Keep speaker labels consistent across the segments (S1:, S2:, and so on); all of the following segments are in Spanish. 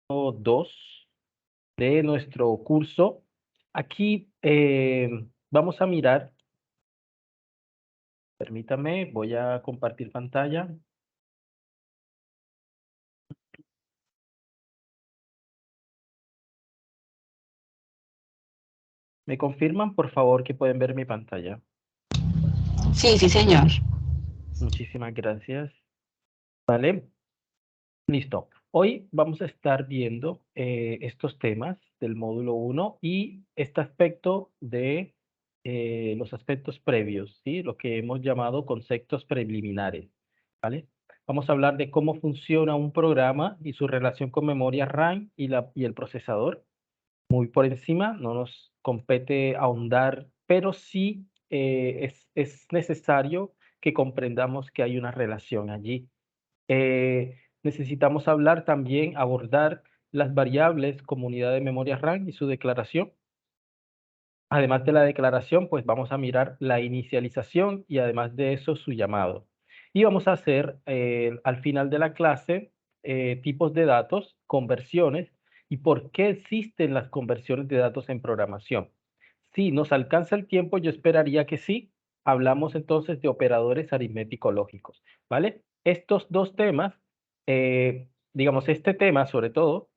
S1: 2 de nuestro curso. Aquí vamos a mirar, permítame, voy a compartir pantalla. ¿Me confirman, por favor, que pueden ver mi pantalla?
S2: Sí, sí, señor.
S1: Muchísimas gracias. Vale, listo. Hoy vamos a estar viendo estos temas del módulo 1 y este aspecto de los aspectos previos, ¿sí? Lo que hemos llamado conceptos preliminares, ¿vale? Vamos a hablar de cómo funciona un programa y su relación con memoria RAM y el procesador. Muy por encima, no nos compete ahondar, pero sí es necesario que comprendamos que hay una relación allí. Necesitamos hablar también, abordar las variables como unidad de memoria RAM y su declaración. Además de la declaración, pues vamos a mirar la inicialización y además de eso su llamado. Y vamos a hacer al final de la clase tipos de datos, conversiones y por qué existen las conversiones de datos en programación. Si nos alcanza el tiempo, yo esperaría que sí. Hablamos entonces de operadores aritmético-lógicos, ¿vale? Estos dos temas, digamos, este tema sobre todo,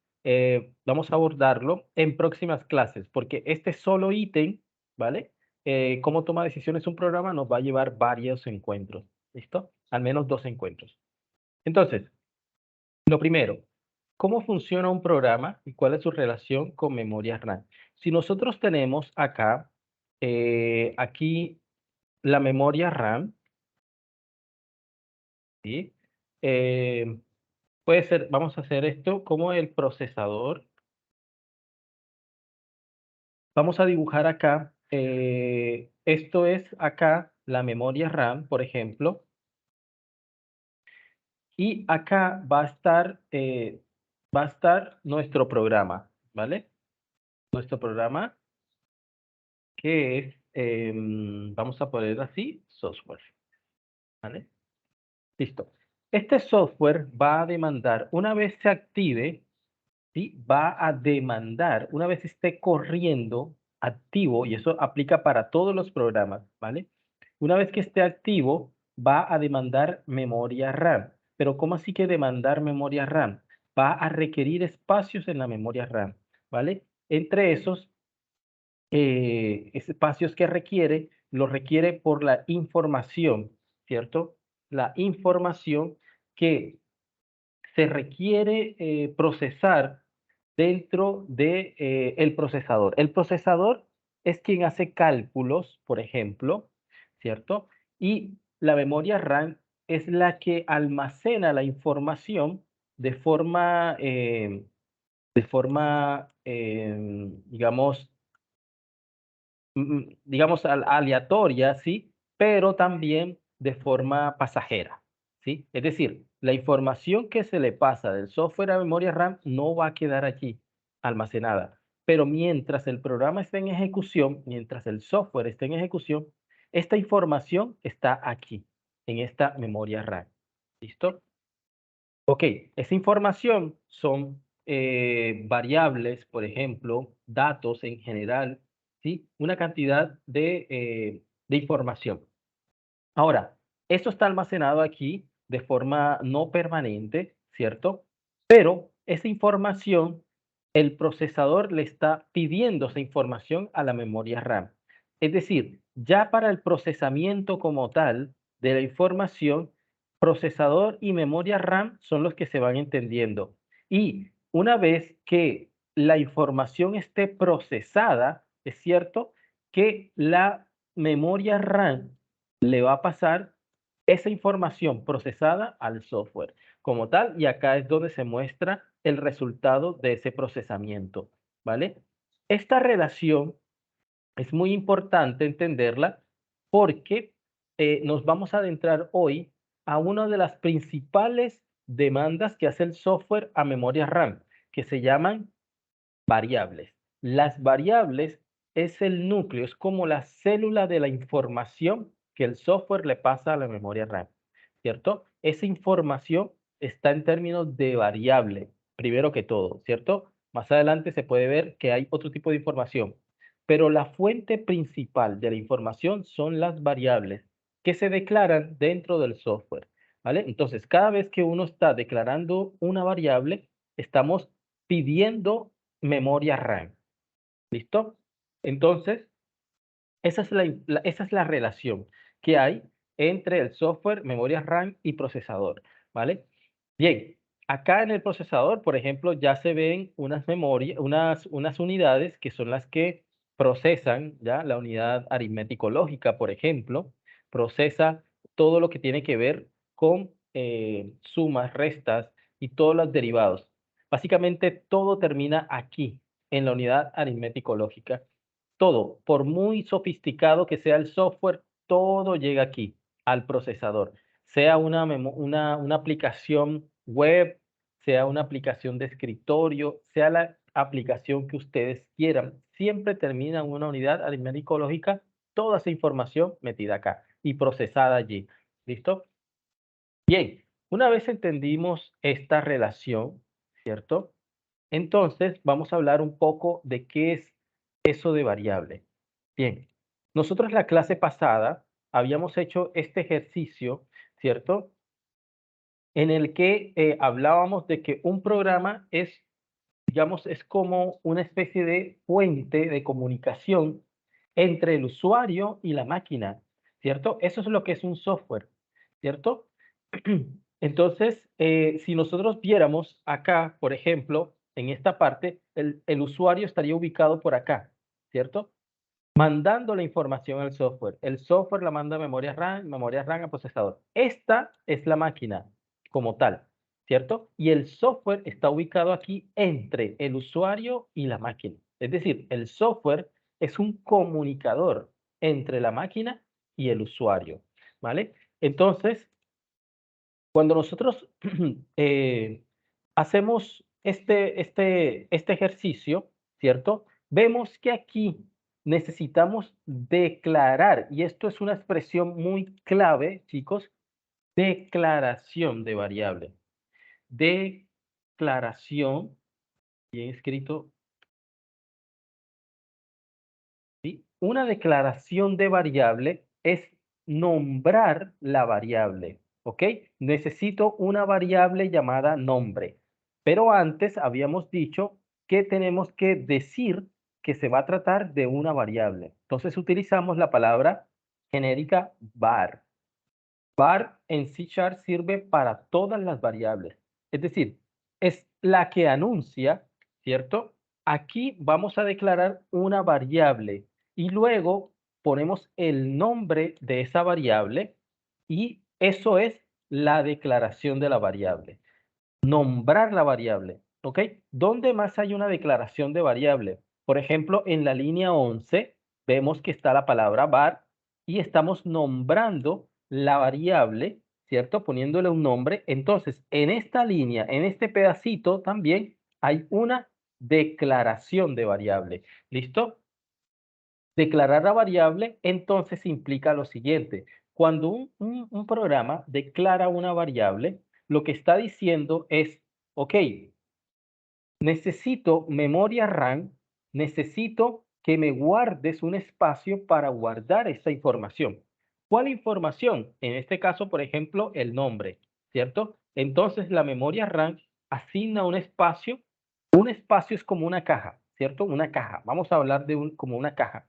S1: vamos a abordarlo en próximas clases, porque este solo ítem, ¿vale? Cómo toma decisiones un programa nos va a llevar varios encuentros, ¿listo? Al menos 2 encuentros. Entonces, lo primero, ¿cómo funciona un programa y cuál es su relación con memoria RAM? Si nosotros tenemos acá, aquí la memoria RAM, ¿sí? Eh, puede ser, vamos a hacer esto como el procesador. Vamos a dibujar acá, esto es acá la memoria RAM, por ejemplo, y acá va a estar nuestro programa, ¿vale? Nuestro programa que es, vamos a poner así, software, ¿vale? Listo. Este software va a demandar, una vez se active, ¿sí? Va a demandar, una vez esté corriendo activo, y eso aplica para todos los programas, ¿vale? Una vez que esté activo, va a demandar memoria RAM. Pero ¿cómo así que demandar memoria RAM? Va a requerir espacios en la memoria RAM, ¿vale? Entre esos espacios que requiere, lo requiere por la información, ¿cierto? La información que se requiere procesar dentro de, el procesador. El procesador es quien hace cálculos, por ejemplo, ¿cierto? Y la memoria RAM es la que almacena la información de forma, digamos, digamos, aleatoria, ¿sí? Pero también de forma pasajera, ¿sí? Es decir, la información que se le pasa del software a memoria RAM no va a quedar allí almacenada, pero mientras el programa esté en ejecución, mientras el software esté en ejecución, esta información está aquí, en esta memoria RAM. ¿Listo? Ok, esa información son variables, por ejemplo, datos en general, ¿sí? Una cantidad de información. Ahora, esto está almacenado aquí de forma no permanente, ¿cierto? Pero esa información, el procesador le está pidiendo esa información a la memoria RAM. Es decir, ya para el procesamiento como tal de la información, procesador y memoria RAM son los que se van entendiendo. Y una vez que la información esté procesada, es cierto que la memoria RAM le va a pasar esa información procesada al software como tal, y acá es donde se muestra el resultado de ese procesamiento, ¿vale? Esta relación es muy importante entenderla porque nos vamos a adentrar hoy a una de las principales demandas que hace el software a memoria RAM, que se llaman variables. Las variables es el núcleo, es como la célula de la información que el software le pasa a la memoria RAM, ¿cierto? Esa información está en términos de variable. primero que todo, ¿cierto? Más adelante se puede ver que hay otro tipo de información, pero la fuente principal de la información son las variables que se declaran dentro del software, ¿vale? Entonces, cada vez que uno está declarando una variable, estamos pidiendo memoria RAM, ¿listo? Entonces, esa es la relación que hay entre el software, memoria RAM y procesador, ¿vale? Bien, acá en el procesador, por ejemplo, ya se ven unas memorias, unas unidades que son las que procesan, ¿ya? La unidad aritmético-lógica, por ejemplo, procesa todo lo que tiene que ver con sumas, restas y todos los derivados. Básicamente todo termina aquí, en la unidad aritmético-lógica. Todo, por muy sofisticado que sea el software, todo llega aquí, al procesador. Sea una aplicación web, sea una aplicación de escritorio, sea la aplicación que ustedes quieran, siempre termina en una unidad aritmético-lógica, toda esa información metida acá y procesada allí. ¿Listo? Bien, una vez entendimos esta relación, ¿cierto? Entonces, vamos a hablar un poco de qué es eso de variable. Bien, nosotros la clase pasada habíamos hecho este ejercicio, ¿cierto? En el que hablábamos de que un programa es, digamos, es como una especie de puente de comunicación entre el usuario y la máquina, ¿cierto? Eso es lo que es un software, ¿cierto? Entonces, si nosotros viéramos acá, por ejemplo, en esta parte, el usuario estaría ubicado por acá, ¿cierto? Mandando la información al software. El software la manda a memoria RAM a procesador. Esta es la máquina como tal, ¿cierto? Y el software está ubicado aquí entre el usuario y la máquina. Es decir, el software es un comunicador entre la máquina y el usuario, ¿vale? Entonces, cuando nosotros hacemos este ejercicio, ¿cierto? Vemos que aquí necesitamos declarar, y esto es una expresión muy clave, chicos, declaración de variable. Declaración, bien escrito, ¿sí? Una declaración de variable es nombrar la variable, ¿ok? Necesito una variable llamada nombre, pero antes habíamos dicho que tenemos que decir que se va a tratar de una variable. Entonces utilizamos la palabra genérica var. Var en C# sirve para todas las variables. Es decir, es la que anuncia, ¿cierto? Aquí vamos a declarar una variable y luego ponemos el nombre de esa variable y eso es la declaración de la variable. Nombrar la variable, ¿ok? ¿Dónde más hay una declaración de variable? Por ejemplo, en la línea 11 vemos que está la palabra var y estamos nombrando la variable, ¿cierto? Poniéndole un nombre. Entonces, en esta línea, en este pedacito también hay una declaración de variable. ¿Listo? Declarar la variable entonces implica lo siguiente. Cuando un programa declara una variable, lo que está diciendo es, ok, necesito memoria RAM, necesito que me guardes un espacio para guardar esta información. ¿Cuál información? En este caso, por ejemplo, el nombre, ¿cierto? Entonces la memoria RAM asigna un espacio. Un espacio es como una caja, ¿cierto? Una caja. Vamos a hablar de como una caja,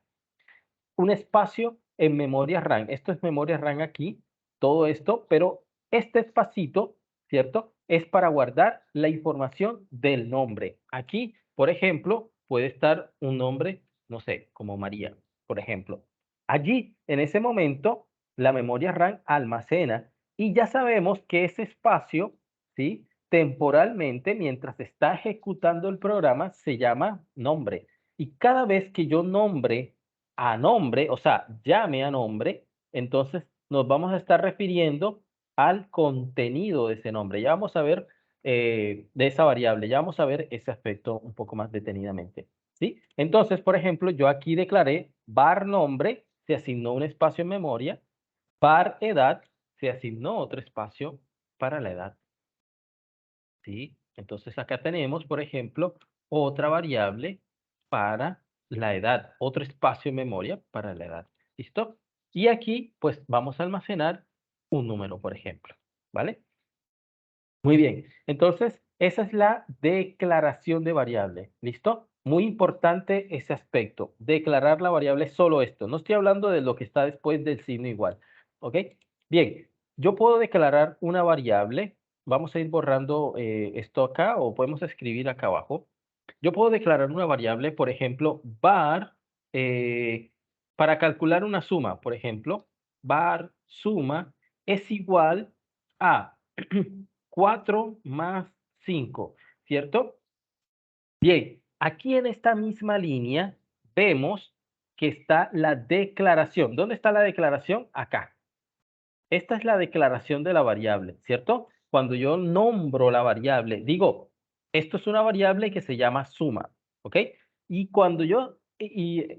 S1: un espacio en memoria RAM. Esto es memoria RAM aquí, todo esto, pero este espacito, ¿cierto? Es para guardar la información del nombre. Aquí, por ejemplo, puede estar un nombre, no sé, como María, por ejemplo. Allí, en ese momento, la memoria RAM almacena y ya sabemos que ese espacio, ¿sí? Temporalmente, mientras está ejecutando el programa, se llama nombre. Y cada vez que yo nombre a nombre, o sea, llame a nombre, entonces nos vamos a estar refiriendo al contenido de ese nombre. Ya vamos a ver de esa variable, ya vamos a ver ese aspecto un poco más detenidamente, ¿sí? Entonces, por ejemplo, yo aquí declaré var nombre, se asignó un espacio en memoria, var edad, se asignó otro espacio para la edad, ¿sí? Entonces acá tenemos, por ejemplo, otra variable para la edad, otro espacio en memoria para la edad. ¿Listo? Y aquí, pues vamos a almacenar un número, por ejemplo. ¿Vale? Muy bien. Entonces, esa es la declaración de variable. ¿Listo? Muy importante ese aspecto. Declarar la variable es solo esto. No estoy hablando de lo que está después del signo igual. ¿Ok? Bien. Yo puedo declarar una variable. Vamos a ir borrando esto acá o podemos escribir acá abajo. Yo puedo declarar una variable, por ejemplo, var, eh, para calcular una suma, por ejemplo, var suma es igual a 4 más 5, ¿cierto? Bien, aquí en esta misma línea vemos que está la declaración. ¿Dónde está la declaración? Acá. Esta es la declaración de la variable, ¿cierto? Cuando yo nombro la variable, digo, esto es una variable que se llama suma, ¿ok? Y cuando yo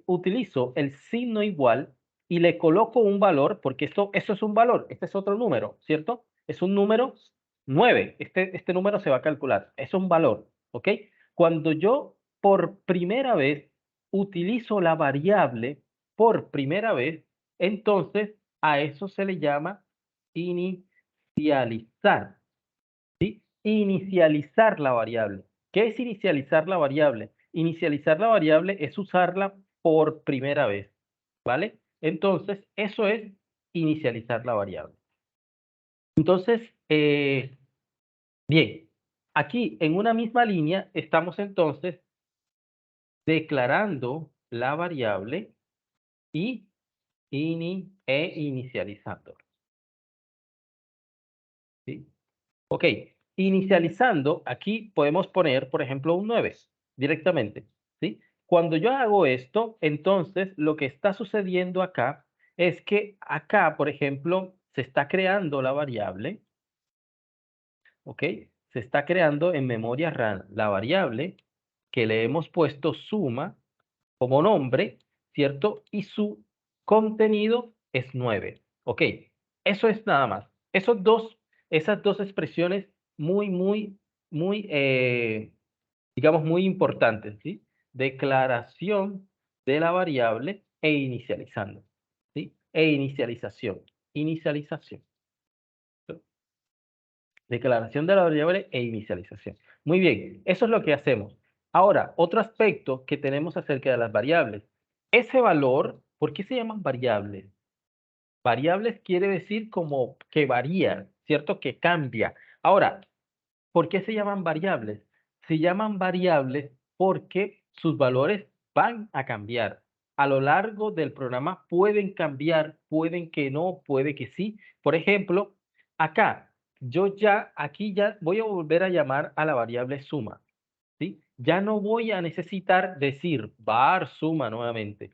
S1: utilizo el signo igual y le coloco un valor, porque esto es un valor, este es otro número, ¿cierto? Es un número 9. Este número se va a calcular, es un valor, ¿ok? Cuando yo por primera vez utilizo la variable por primera vez, entonces a eso se le llama inicializar, ¿sí? Inicializar la variable. ¿Qué es inicializar la variable? Inicializar la variable es usarla por primera vez, ¿vale? Entonces, eso es inicializar la variable. Entonces, bien, aquí en una misma línea estamos entonces declarando la variable y inicializando, ¿sí? Ok, inicializando, aquí podemos poner, por ejemplo, un 9 directamente, ¿sí? Cuando yo hago esto, entonces lo que está sucediendo acá es que acá, por ejemplo, se está creando la variable, ¿ok? Se está creando en memoria RAM la variable que le hemos puesto suma como nombre, ¿cierto? Y su contenido es 9. Ok, eso es nada más. Esas dos expresiones muy, digamos, muy importantes, ¿sí? Declaración de la variable e inicializando, ¿sí? E inicialización. Inicialización. ¿Sí? Declaración de la variable e inicialización. Muy bien, eso es lo que hacemos. Ahora, otro aspecto que tenemos acerca de las variables. Ese valor, ¿por qué se llaman variables? Variables quiere decir como que varía, ¿cierto? Que cambia. Ahora, ¿por qué se llaman variables? Se llaman variables porque sus valores van a cambiar. A lo largo del programa pueden cambiar, pueden que no, puede que sí. Por ejemplo, acá, aquí ya voy a volver a llamar a la variable suma, ¿sí? Ya no voy a necesitar decir var suma nuevamente,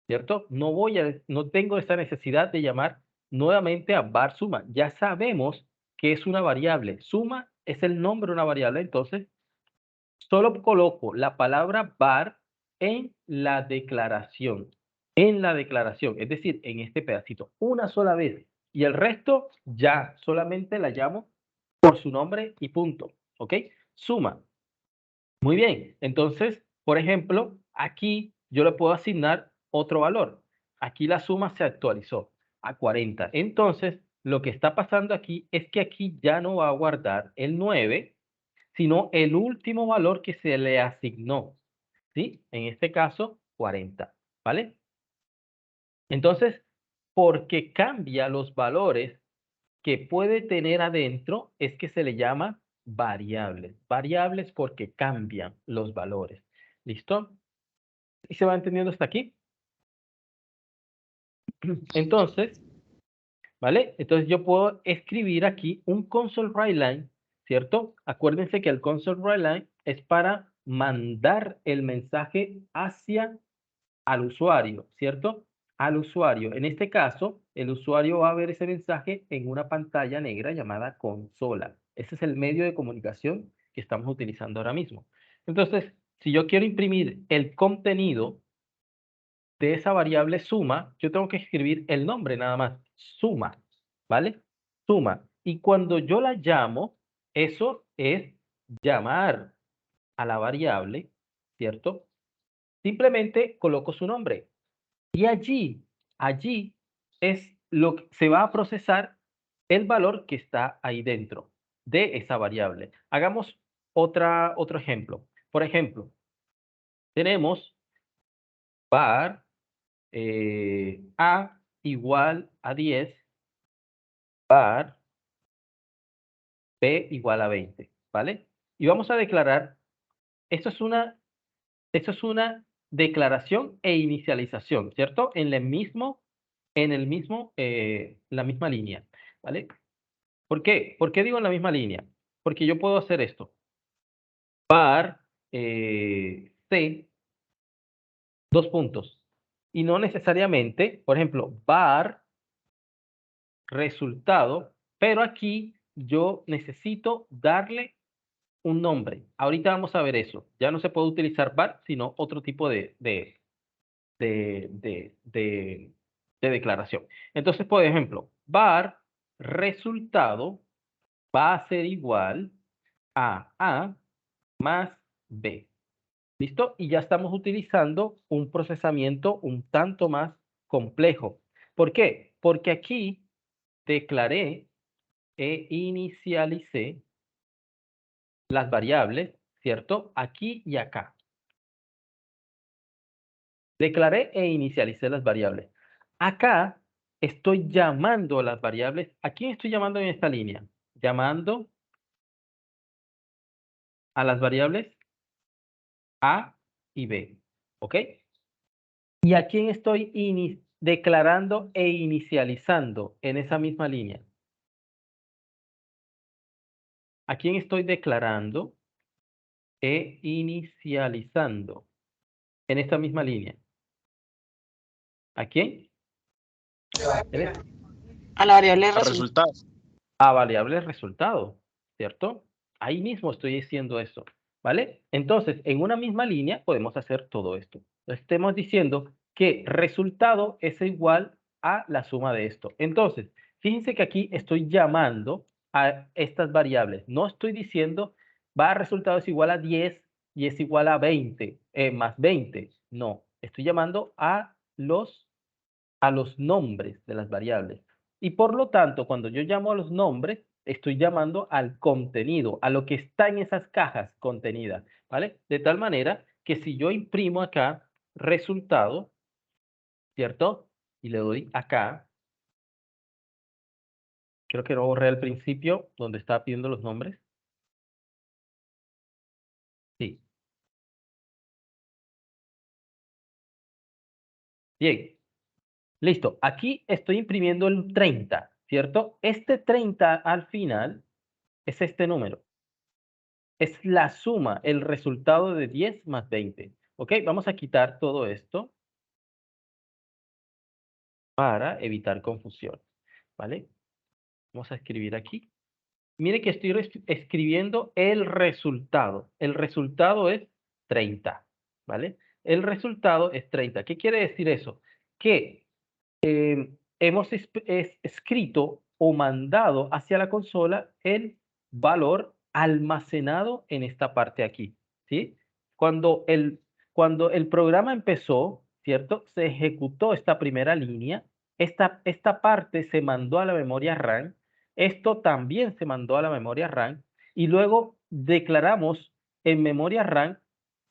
S1: ¿cierto? No tengo esa necesidad de llamar nuevamente a var suma. Ya sabemos que es una variable. Suma es el nombre de una variable, entonces solo coloco la palabra var en la declaración, es decir, en este pedacito, una sola vez. Y el resto ya solamente la llamo por su nombre y punto, ¿ok? Suma. Muy bien, entonces, por ejemplo, aquí yo le puedo asignar otro valor. Aquí la suma se actualizó a 40. Entonces, lo que está pasando aquí es que aquí ya no va a guardar el 9, sino el último valor que se le asignó, ¿sí? En este caso, 40, ¿vale? Entonces, porque cambia los valores que puede tener adentro, es que se le llama variables. Variables porque cambian los valores. ¿Listo? ¿Y se va entendiendo hasta aquí? Entonces, ¿vale? Entonces yo puedo escribir aquí un console write line, ¿cierto? Acuérdense que el console write line es para mandar el mensaje hacia al usuario, ¿cierto? Al usuario. En este caso, el usuario va a ver ese mensaje en una pantalla negra llamada consola. Ese es el medio de comunicación que estamos utilizando ahora mismo. Entonces, si yo quiero imprimir el contenido de esa variable suma, yo tengo que escribir el nombre nada más, suma, ¿vale? Suma. Y cuando yo la llamo, eso es llamar a la variable, ¿cierto? Simplemente coloco su nombre. Y allí es lo que se va a procesar el valor que está ahí dentro de esa variable. Hagamos otro ejemplo. Por ejemplo, tenemos var a igual a 10, var b igual a 20, ¿vale? Y vamos a declarar, esto es una declaración e inicialización, ¿cierto? La misma línea, ¿vale? ¿Por qué? ¿Por qué digo en la misma línea? Porque yo puedo hacer esto. Var C, dos puntos. Y no necesariamente, por ejemplo, var resultado, pero aquí yo necesito darle un nombre. Ahorita vamos a ver eso. Ya no se puede utilizar var, sino otro tipo de, de, de, de declaración. Entonces, por ejemplo, var resultado va a ser igual a más b. ¿Listo? Y ya estamos utilizando un procesamiento un tanto más complejo. ¿Por qué? Porque aquí declaré e inicialicé las variables, ¿cierto? Aquí y acá. Declaré e inicialicé las variables. Acá estoy llamando a las variables. ¿A quién estoy llamando en esta línea? Llamando a las variables A y B. ¿Ok? ¿Y a quién estoy declarando e inicializando en esa misma línea? ¿A quién estoy declarando e inicializando en esta misma línea? ¿A quién? En
S2: A la variable
S3: Al
S2: resultado.
S3: resultado.
S1: A variable resultado, ¿cierto? Ahí mismo estoy diciendo eso, ¿vale? Entonces, en una misma línea podemos hacer todo esto. Estemos diciendo que resultado es igual a la suma de esto. Entonces, fíjense que aquí estoy llamando a estas variables. No estoy diciendo va a resultado es igual a 10 y es igual a 20, más 20. No, estoy llamando a los nombres de las variables. Y por lo tanto, cuando yo llamo a los nombres, estoy llamando al contenido, a lo que está en esas cajas contenidas, ¿vale? De tal manera que si yo imprimo acá resultado, ¿cierto? Y le doy acá, creo que no borré al principio donde estaba pidiendo los nombres. Sí. Bien. Listo. Aquí estoy imprimiendo el 30, ¿cierto? Este 30 al final es este número. Es la suma, el resultado de 10 más 20. ¿Ok? Vamos a quitar todo esto para evitar confusión. ¿Vale? Vamos a escribir aquí. Mire que estoy escribiendo el resultado. El resultado es 30. ¿Vale? El resultado es 30. ¿Qué quiere decir eso? Que hemos escrito o mandado hacia la consola el valor almacenado en esta parte aquí, ¿sí? Cuando cuando el programa empezó, ¿cierto? Se ejecutó esta primera línea, esta parte se mandó a la memoria RAM, esto también se mandó a la memoria RAM y luego declaramos en memoria RAM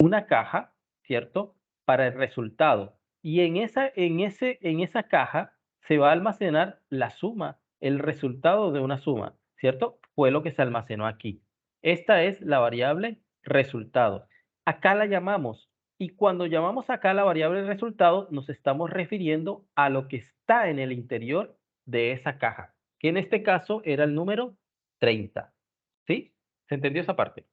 S1: una caja, ¿cierto? Para el resultado. Y en esa caja se va a almacenar la suma, el resultado de una suma, ¿cierto? Fue lo que se almacenó aquí. Esta es la variable resultado. Acá la llamamos. Y cuando llamamos acá la variable resultado, nos estamos refiriendo a lo que está en el interior de esa caja, que en este caso era el número 30. ¿Sí? ¿Se entendió esa parte?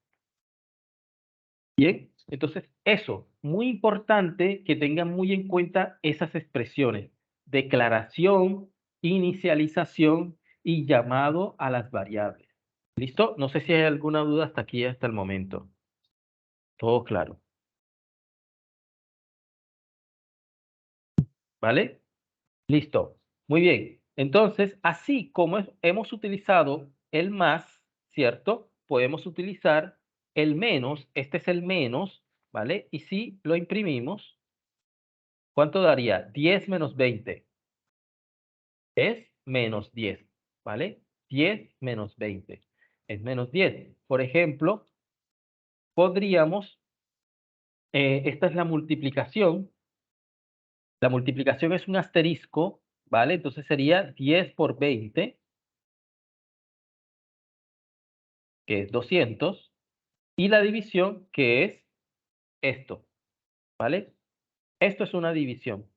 S1: Bien, entonces eso, muy importante que tengan muy en cuenta esas expresiones, declaración, inicialización y llamado a las variables. ¿Listo? No sé si hay alguna duda hasta aquí, hasta el momento. Todo claro. ¿Vale? Listo. Muy bien. Entonces, así como hemos utilizado el más, ¿cierto? Podemos utilizar el menos, este es el menos, ¿vale? Y si lo imprimimos, ¿cuánto daría? 10 menos 20 es menos 10, ¿vale? 10 menos 20 es menos 10. Por ejemplo, podríamos, esta es la multiplicación. La multiplicación es un asterisco, ¿vale? Entonces sería 10 por 20, que es 200, y la división, que es esto, ¿vale? Esto es una división.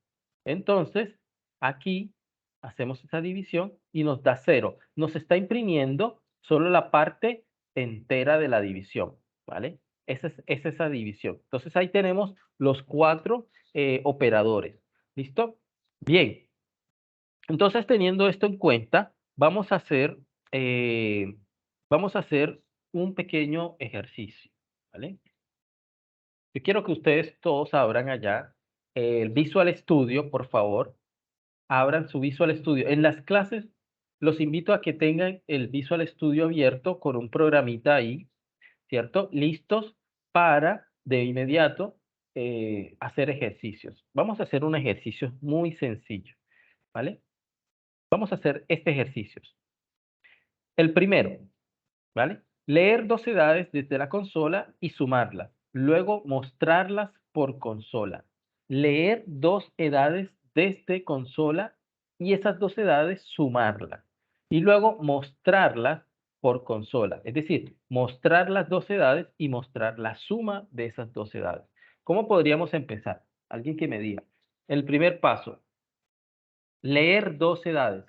S1: Entonces, aquí hacemos esa división y nos da 0. Nos está imprimiendo solo la parte entera de la división, ¿vale? Esa es esa división. Entonces, ahí tenemos los 4 operadores. ¿Listo? Bien. Entonces, teniendo esto en cuenta, eh, vamos a hacer un pequeño ejercicio, ¿vale? Yo quiero que ustedes todos abran allá el Visual Studio, por favor. Abran su Visual Studio. En las clases los invito a que tengan el Visual Studio abierto con un programita ahí, ¿cierto? Listos para de inmediato hacer ejercicios. Vamos a hacer un ejercicio muy sencillo, ¿vale? Vamos a hacer este ejercicio. El primero, ¿vale? Leer dos edades desde la consola y sumarlas. Luego mostrarlas por consola. Leer dos edades desde consola y esas dos edades sumarlas. Y luego mostrarlas por consola. Es decir, mostrar las dos edades y mostrar la suma de esas dos edades. ¿Cómo podríamos empezar? Alguien que me diga. El primer paso, leer dos edades.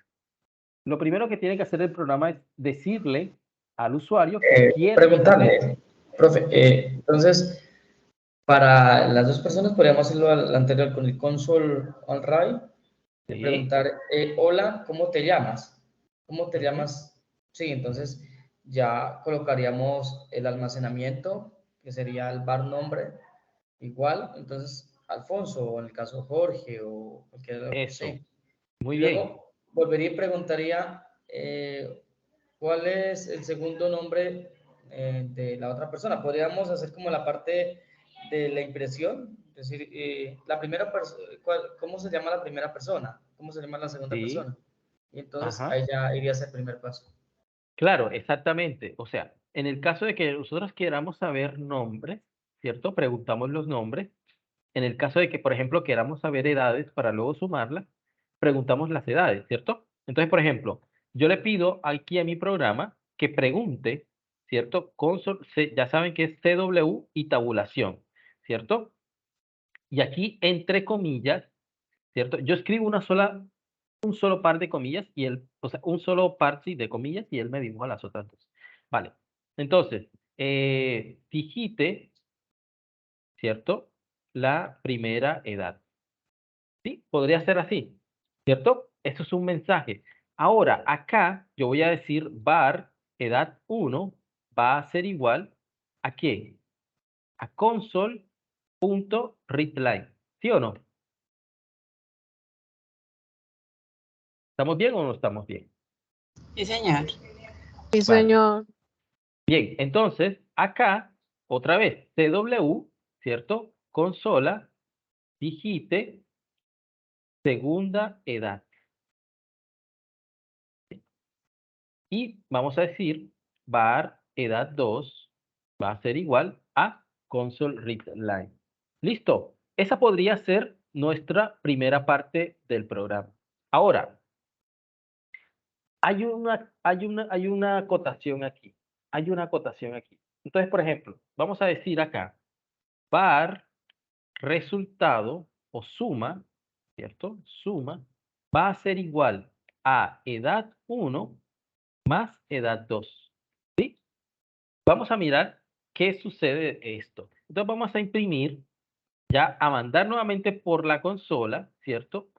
S1: Lo primero que tiene que hacer el programa es decirle al usuario que quiere que se lea.
S3: Preguntarle, profe, entonces, para las dos personas podríamos hacerlo al anterior con el console on write, de
S1: Sí.
S3: preguntar, hola, ¿cómo te llamas? ¿Cómo te
S1: Ujú.
S3: llamas? Sí, entonces ya colocaríamos el almacenamiento, que sería el bar nombre, igual, entonces Alfonso, o en el caso Jorge, o cualquiera,
S1: Eso.
S3: sí. Y
S1: Muy bien.
S3: luego volvería y preguntaría cuál es el segundo nombre de la otra persona. Podríamos hacer como la parte de la impresión, es decir, la primera persona, ¿cómo se llama la primera persona? ¿Cómo se llama la segunda
S1: Sí.
S3: persona? Y entonces
S1: Ajá.
S3: ahí ya iría a ser el primer paso.
S1: Claro, exactamente. O sea, en el caso de que nosotros queramos saber nombres, ¿cierto? Preguntamos los nombres. En el caso de que, por ejemplo, queramos saber edades para luego sumarlas, preguntamos las edades, ¿cierto? Entonces, por ejemplo, yo le pido aquí a mi programa que pregunte, ¿cierto? Ya saben que es CW y tabulación, ¿cierto? Y aquí, entre comillas, ¿cierto? Yo escribo un solo par de comillas y él, o sea, un solo par, sí, de comillas y él me dibuja las otras dos. Vale. Entonces, digite, ¿cierto? La primera edad. Sí, podría ser así, ¿cierto? Eso es un mensaje. Ahora, acá yo voy a decir var edad 1 va a ser igual a qué? A console.readline. ¿Sí o no? ¿Estamos bien o no estamos bien?
S2: Sí, señor.
S4: Sí,
S1: Vale.
S4: señor.
S1: Bien, entonces acá, otra vez, CW, ¿cierto? Consola, digite, segunda edad. Y vamos a decir, var edad 2 va a ser igual a console read line. ¿Listo? Esa podría ser nuestra primera parte del programa. Ahora, hay una acotación aquí. Hay una acotación aquí. Entonces, por ejemplo, vamos a decir acá, var resultado o suma, ¿cierto? Suma va a ser igual a edad 1 más edad 2. ¿Sí? Vamos a mirar qué sucede esto. Entonces vamos a imprimir, ya a mandar nuevamente por la consola, ¿cierto?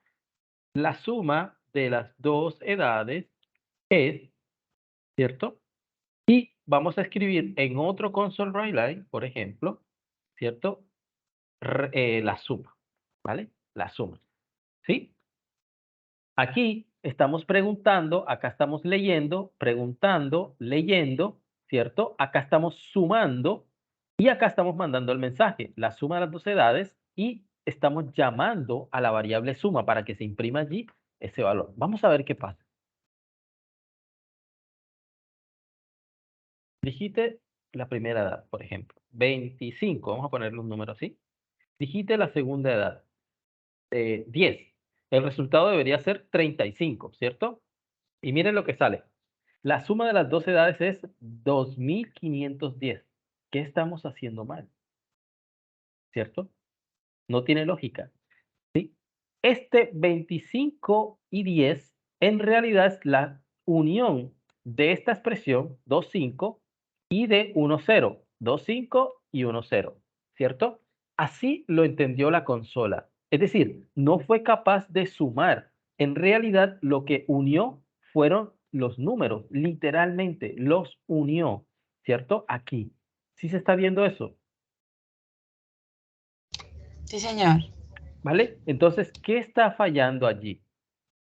S1: La suma de las dos edades es, ¿cierto? Y vamos a escribir en otro console write line, por ejemplo, ¿cierto? La suma, ¿vale? La suma. ¿Sí? Aquí estamos preguntando, acá estamos leyendo, preguntando, leyendo, ¿cierto? Acá estamos sumando Y acá estamos mandando el mensaje, la suma de las dos edades, y estamos llamando a la variable suma para que se imprima allí ese valor. Vamos a ver qué pasa. Digite la primera edad, por ejemplo, 25, vamos a ponerle un número así. Digite la segunda edad, 10. El resultado debería ser 35, ¿cierto? Y miren lo que sale. La suma de las dos edades es 2510. ¿Qué estamos haciendo mal? ¿Cierto? No tiene lógica. ¿Sí? Este 25 y 10 en realidad es la unión de esta expresión 25 y de 10, 25 y 10, ¿cierto? Así lo entendió la consola. Es decir, no fue capaz de sumar. En realidad lo que unió fueron los números, literalmente los unió, ¿cierto? Aquí. ¿Sí se está viendo eso?
S2: Sí, señor.
S1: ¿Vale? Entonces, ¿qué está fallando allí?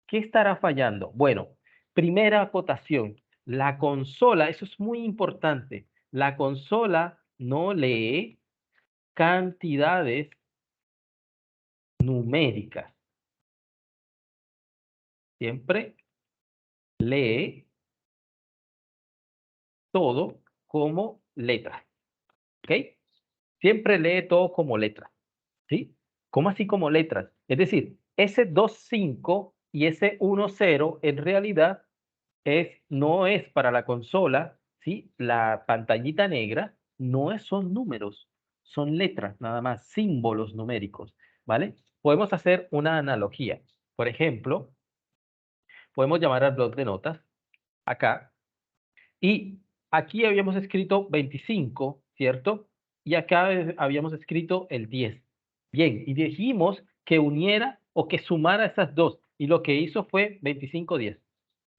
S1: ¿Qué estará fallando? Bueno, primera acotación, la consola, eso es muy importante, la consola no lee cantidades numéricas, siempre lee todo como letras, ¿ok? Siempre lee todo como letras, ¿sí? ¿Cómo así como letras? Es decir, ese 2,5 y ese 1,0 en realidad no es para la consola, ¿sí? La pantallita negra son números, son letras nada más, símbolos numéricos, ¿vale? Podemos hacer una analogía. Por ejemplo, podemos llamar al bloc de notas acá y aquí habíamos escrito 25, ¿cierto? Y acá habíamos escrito el 10. Bien, y dijimos que uniera o que sumara esas dos y lo que hizo fue 25, 10.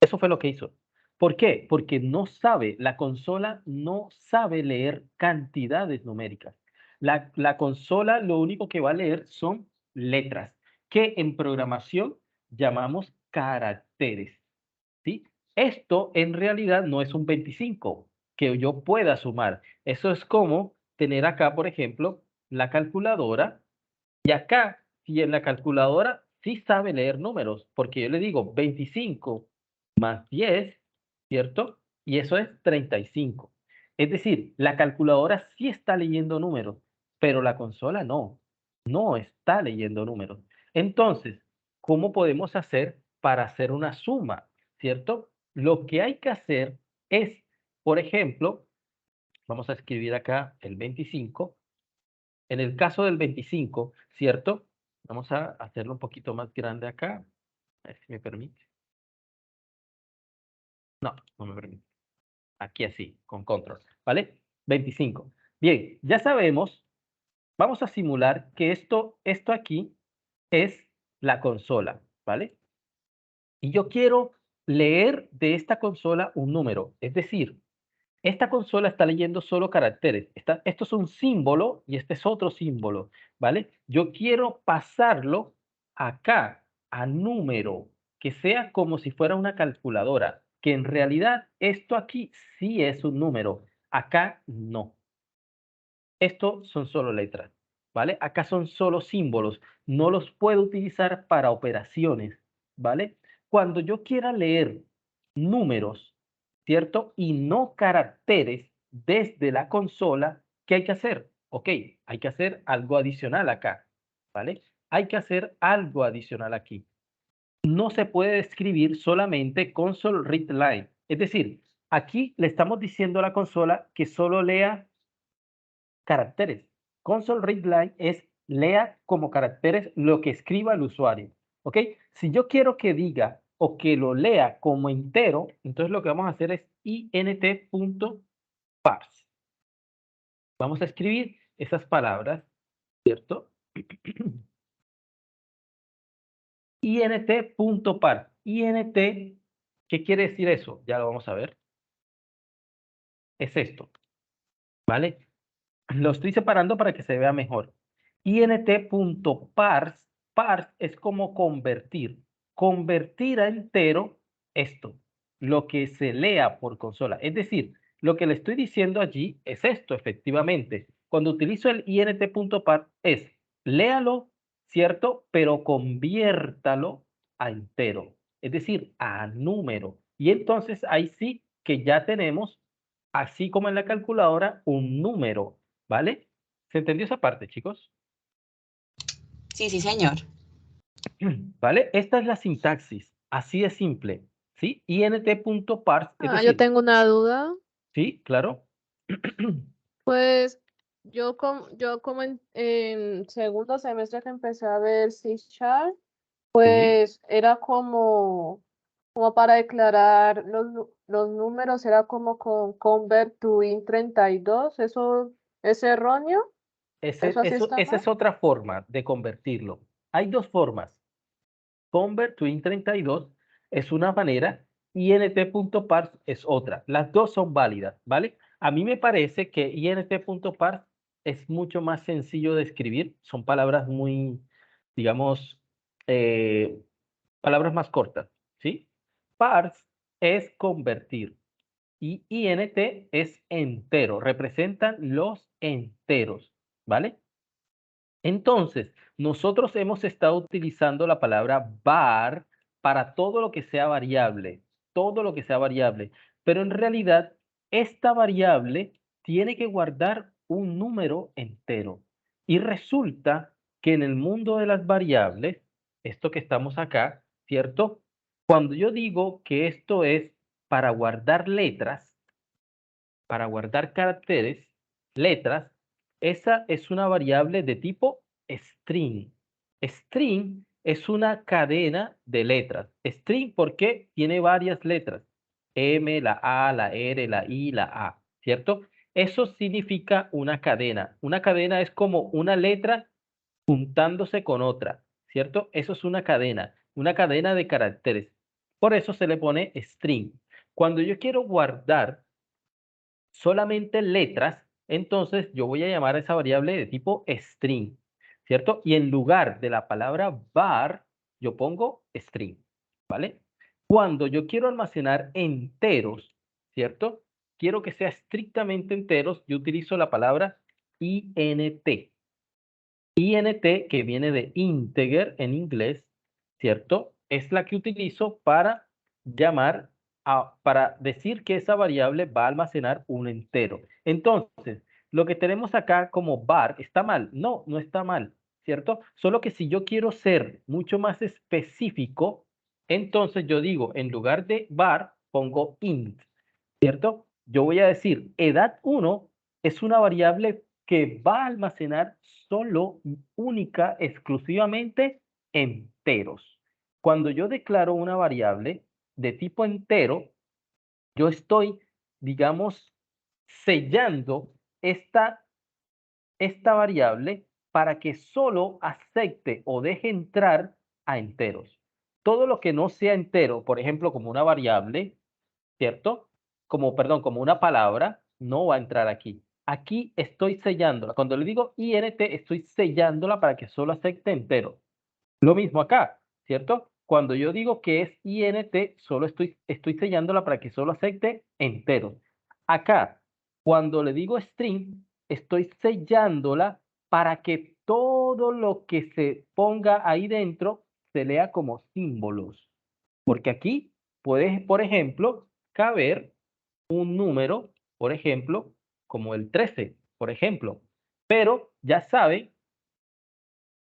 S1: Eso fue lo que hizo. ¿Por qué? Porque no sabe, la consola no sabe leer cantidades numéricas. La consola lo único que va a leer son letras, que en programación llamamos caracteres, ¿sí? Esto en realidad no es un 25 que yo pueda sumar. Eso es como tener acá, por ejemplo, la calculadora y acá, si en la calculadora sí sabe leer números, porque yo le digo 25 más 10, ¿cierto? Y eso es 35. Es decir, la calculadora sí está leyendo números, pero la consola no está leyendo números. Entonces, ¿cómo podemos hacer para hacer una suma? ¿Cierto? Lo que hay que hacer es, por ejemplo, vamos a escribir acá el 25. En el caso del 25, ¿cierto? Vamos a hacerlo un poquito más grande acá. A ver si me permite. No, no me permite. Aquí así, con control, ¿vale? 25. Bien, ya sabemos, vamos a simular que esto aquí es la consola, ¿vale? Y yo quiero leer de esta consola un número, es decir, esta consola está leyendo solo caracteres. Esto es un símbolo y este es otro símbolo, ¿vale? Yo quiero pasarlo acá a número, que sea como si fuera una calculadora, que en realidad esto aquí sí es un número, acá no. Esto son solo letras, ¿vale? Acá son solo símbolos, no los puedo utilizar para operaciones, ¿vale? Cuando yo quiera leer números, ¿cierto? Y no caracteres desde la consola, ¿qué hay que hacer? Ok, hay que hacer algo adicional acá, ¿vale? Hay que hacer algo adicional aquí. No se puede escribir solamente console read line. Es decir, aquí le estamos diciendo a la consola que solo lea caracteres. Console read line es lea como caracteres lo que escriba el usuario. ¿Ok? Si yo quiero que diga o que lo lea como entero, entonces lo que vamos a hacer es int.parse. Vamos a escribir esas palabras, ¿cierto? int.parse. int, ¿qué quiere decir eso? Ya lo vamos a ver. Es esto, ¿vale? Lo estoy separando para que se vea mejor. int.parse, parse es como convertir. Convertir a entero esto, lo que se lea por consola. Es decir, lo que le estoy diciendo allí es esto, efectivamente. Cuando utilizo el int.parse es léalo, ¿cierto? Pero conviértalo a entero, es decir, a número. Y entonces ahí sí que ya tenemos, así como en la calculadora, un número, ¿vale? ¿Se entendió esa parte, chicos?
S2: Sí, sí, señor.
S1: ¿Vale? Esta es la sintaxis, así de simple, ¿sí? int.parse, es
S4: Yo
S1: decir,
S4: tengo una duda.
S1: sí, claro.
S4: Pues yo como en segundo semestre que empecé a ver C#,
S1: Sí,
S4: pues era como para declarar los números, era como con convert to int32. ¿Eso es erróneo? ¿Eso así está
S1: esa
S4: mal?
S1: es otra forma de convertirlo. Hay dos formas. Convert to int32 es una manera y int.parse es otra. Las dos son válidas, ¿vale? A mí me parece que int.parse es mucho más sencillo de escribir. Son palabras muy, digamos, eh, palabras más cortas, ¿sí? Parse es convertir y int es entero, representan los enteros, ¿vale? Entonces, nosotros hemos estado utilizando la palabra var para todo lo que sea variable, todo lo que sea variable, pero en realidad esta variable tiene que guardar un número entero. Y resulta que en el mundo de las variables, esto que estamos acá, ¿cierto? Cuando yo digo que esto es para guardar letras, para guardar caracteres, letras, esa es una variable de tipo string. String es una cadena de letras. String porque tiene varias letras. M, la A, la R, la I, la A, ¿cierto? Eso significa una cadena. Una cadena es como una letra juntándose con otra, ¿cierto? Eso es una cadena de caracteres. Por eso se le pone string. Cuando yo quiero guardar solamente letras, entonces yo voy a llamar a esa variable de tipo string, ¿cierto? Y en lugar de la palabra var, yo pongo string, ¿vale? Cuando yo quiero almacenar enteros, ¿cierto? Quiero que sea estrictamente enteros, yo utilizo la palabra int. Int, que viene de integer en inglés, ¿cierto? Es la que utilizo para llamar para decir que esa variable va a almacenar un entero. Entonces, lo que tenemos acá como var, ¿está mal? No, no está mal, ¿cierto? Solo que si yo quiero ser mucho más específico, entonces yo digo, en lugar de var, pongo int, ¿cierto? Yo voy a decir, edad1 es una variable que va a almacenar solo, única, exclusivamente enteros. Cuando yo declaro una variable de tipo entero, yo estoy, digamos, sellando esta variable para que solo acepte o deje entrar a enteros. Todo lo que no sea entero, por ejemplo, como una variable, ¿cierto? Como, perdón, como una palabra, no va a entrar aquí. Aquí estoy sellándola. Cuando le digo int, estoy sellándola para que solo acepte entero. Lo mismo acá, ¿cierto? Cuando yo digo que es int, solo estoy sellándola para que solo acepte enteros. Acá, cuando le digo string, estoy sellándola para que todo lo que se ponga ahí dentro se lea como símbolos. Porque aquí puede, por ejemplo, caber un número, por ejemplo, como el 13, por ejemplo. Pero ya sabe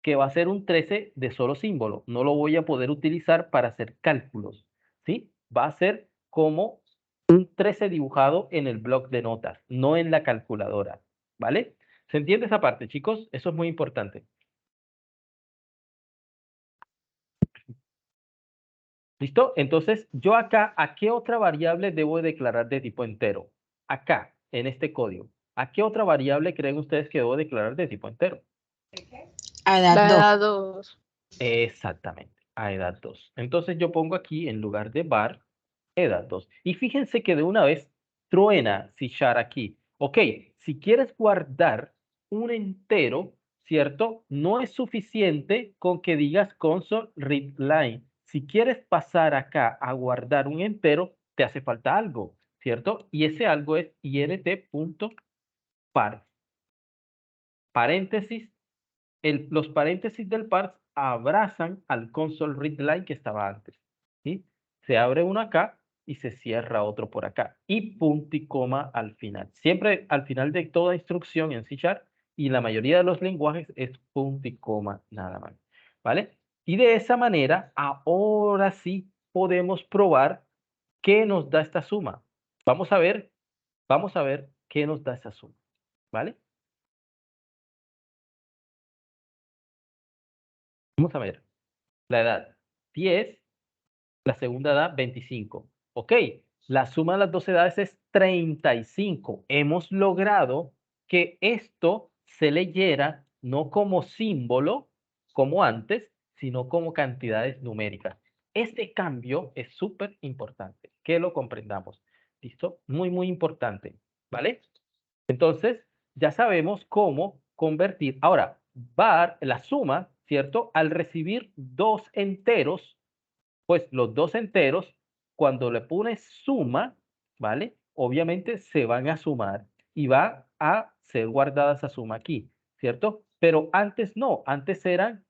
S1: que va a ser un 13 de solo símbolo. No lo voy a poder utilizar para hacer cálculos, ¿sí? Va a ser como un 13 dibujado en el bloc de notas, no en la calculadora, ¿vale? ¿Se entiende esa parte, chicos? Eso es muy importante. ¿Listo? Entonces, yo acá, ¿a qué otra variable debo declarar de tipo entero? Acá, en este código. ¿A qué otra variable creen ustedes que debo declarar de tipo entero?
S2: A edad
S4: La
S2: 2.
S4: edad 2.
S1: Exactamente, a edad 2. Entonces yo pongo aquí en lugar de var, edad 2. Y fíjense que de una vez truena C# aquí. Ok, si quieres guardar un entero, ¿cierto? No es suficiente con que digas console readline. Si quieres pasar acá a guardar un entero, te hace falta algo, ¿cierto? Y ese algo es int.parse. paréntesis, los paréntesis del parse abrazan al console read line que estaba antes, ¿sí? Se abre uno acá y se cierra otro por acá. Y punto y coma al final. Siempre al final de toda instrucción en C# y la mayoría de los lenguajes es punto y coma nada más, ¿vale? Y de esa manera, ahora sí podemos probar qué nos da esta suma. Vamos a ver qué nos da esa suma, ¿vale? Vamos a ver. La edad 10, la segunda edad 25. Ok, la suma de las dos edades es 35. Hemos logrado que esto se leyera no como símbolo, como antes, sino como cantidades numéricas. Este cambio es súper importante, que lo comprendamos. ¿Listo? Muy, muy importante, ¿vale? Entonces, ya sabemos cómo convertir. Ahora, var, la suma, ¿cierto? Al recibir dos enteros, pues los dos enteros, cuando le pones suma, ¿vale? Obviamente se van a sumar y va a ser guardada esa suma aquí, ¿cierto? Pero antes no, antes eran,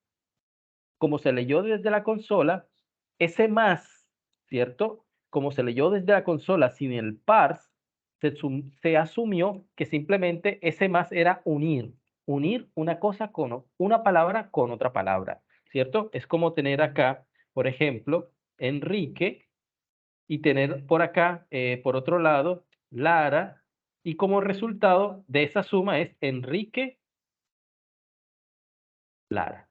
S1: como se leyó desde la consola, ese más, ¿cierto? Como se leyó desde la consola sin el parse, se asumió que simplemente ese más era unir una cosa con una palabra con otra palabra, ¿cierto? Es como tener acá, por ejemplo, Enrique y tener por acá, por otro lado, Lara, y como resultado de esa suma es Enrique, Lara.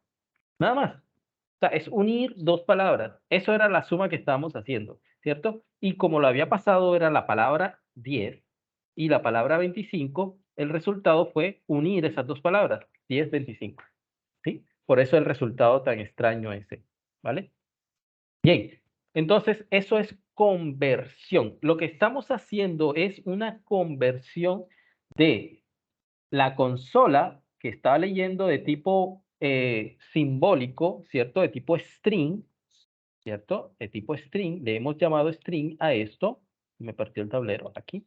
S1: Nada más. O sea, es unir dos palabras. Eso era la suma que estábamos haciendo, ¿cierto? Y como lo había pasado era la palabra 10 y la palabra 25, el resultado fue unir esas dos palabras, 10, 25. ¿Sí? Por eso el resultado tan extraño ese, ¿vale? Bien, entonces eso es conversión. Lo que estamos haciendo es una conversión de la consola que estaba leyendo de tipo simbólico, ¿cierto? De tipo string, ¿cierto? De tipo string, le hemos llamado string a esto. Me partió el tablero aquí,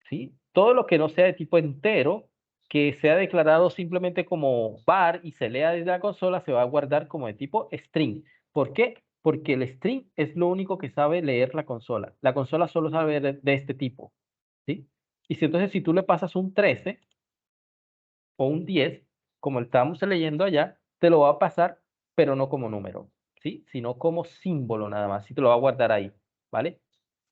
S1: ¿sí? Todo lo que no sea de tipo entero, que sea declarado simplemente como var y se lea desde la consola, se va a guardar como de tipo string. ¿Por qué? Porque el string es lo único que sabe leer la consola. La consola solo sabe de este tipo, ¿sí? Y si entonces si tú le pasas un 13 o un 10, como estábamos leyendo allá, te lo va a pasar, pero no como número, ¿sí? Sino como símbolo nada más, y te lo va a guardar ahí, ¿vale?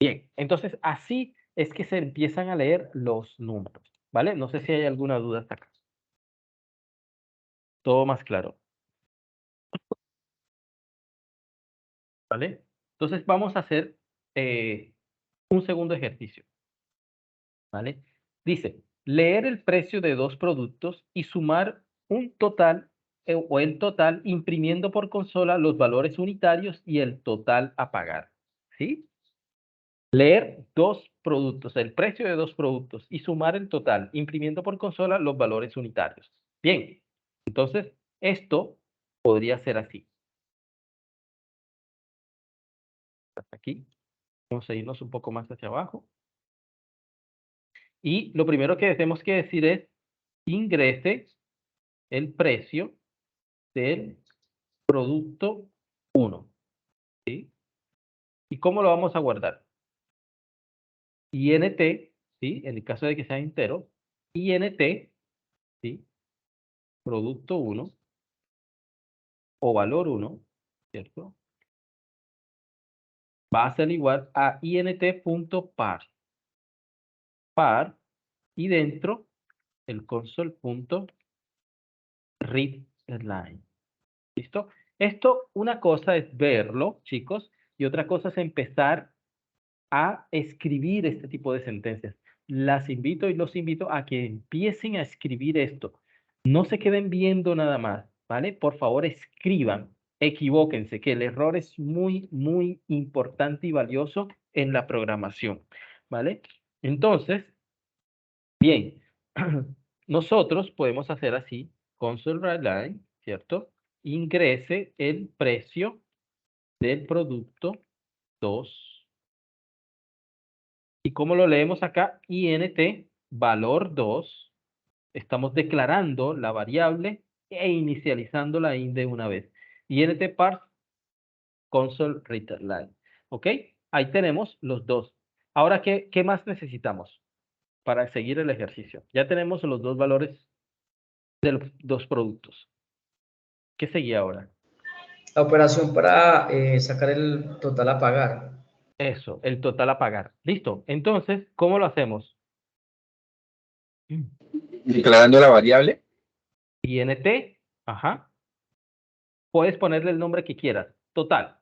S1: Bien, entonces así es que se empiezan a leer los números, ¿vale? No sé si hay alguna duda hasta acá. Todo más claro, ¿vale? Entonces vamos a hacer un segundo ejercicio, ¿vale? Dice, leer el precio de dos productos y sumar un total o el total imprimiendo por consola los valores unitarios y el total a pagar, ¿sí? Leer dos productos, el precio de dos productos y sumar el total imprimiendo por consola los valores unitarios. Bien, entonces esto podría ser así. Hasta aquí. Vamos a irnos un poco más hacia abajo. Y lo primero que tenemos que decir es ingrese el precio del producto 1, ¿sí? ¿Y cómo lo vamos a guardar? INT, ¿sí? En el caso de que sea entero, INT, ¿sí? Producto 1 o valor 1, ¿cierto? Va a ser igual a int.par. Par y dentro el console.readLine. ¿Listo? Esto, una cosa es verlo, chicos, y otra cosa es empezar a escribir este tipo de sentencias. Las invito y los invito a que empiecen a escribir esto. No se queden viendo nada más, ¿vale? Por favor, escriban. Equivóquense, que el error es muy, muy importante y valioso en la programación, ¿vale? Entonces, bien, nosotros podemos hacer así, console.writeLine, ¿cierto? Ingrese el precio del producto 2. ¿Y cómo lo leemos acá? INT valor 2 Estamos declarando la variable e inicializándola ahí de una vez. INT parse console return line. ¿Ok? Ahí tenemos los dos. Ahora, ¿qué más necesitamos para seguir el ejercicio? Ya tenemos los dos valores de los dos productos. ¿Qué seguía ahora?
S3: La operación para sacar el total a pagar.
S1: Eso, el total a pagar. Listo. Entonces, ¿cómo lo hacemos?
S5: Declarando la variable.
S1: INT, ajá. Puedes ponerle el nombre que quieras. Total.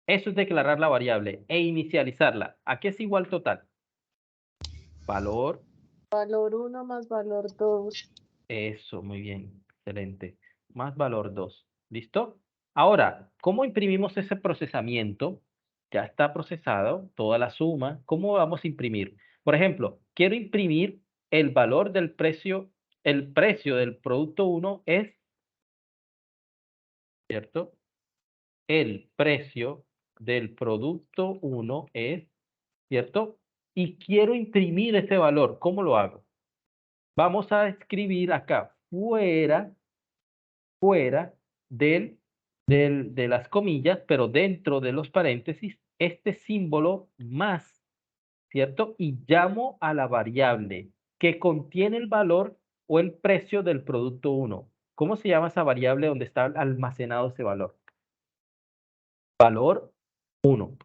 S1: Eso es declarar la variable e inicializarla. ¿A qué es igual total? Valor.
S4: Valor 1 más valor 2.
S1: Eso, muy bien. Excelente. Más valor 2. ¿Listo? Ahora, ¿cómo imprimimos ese procesamiento? Ya está procesado, toda la suma. ¿Cómo vamos a imprimir? Por ejemplo, quiero imprimir el valor del precio, el precio del producto 1 es, ¿cierto? El precio del producto 1 es, ¿cierto? Y quiero imprimir ese valor. ¿Cómo lo hago? Vamos a escribir acá fuera de las comillas, pero dentro de los paréntesis, este símbolo más, ¿cierto? Y llamo a la variable que contiene el valor o el precio del producto 1. ¿Cómo se llama esa variable donde está almacenado ese valor? Valor 1,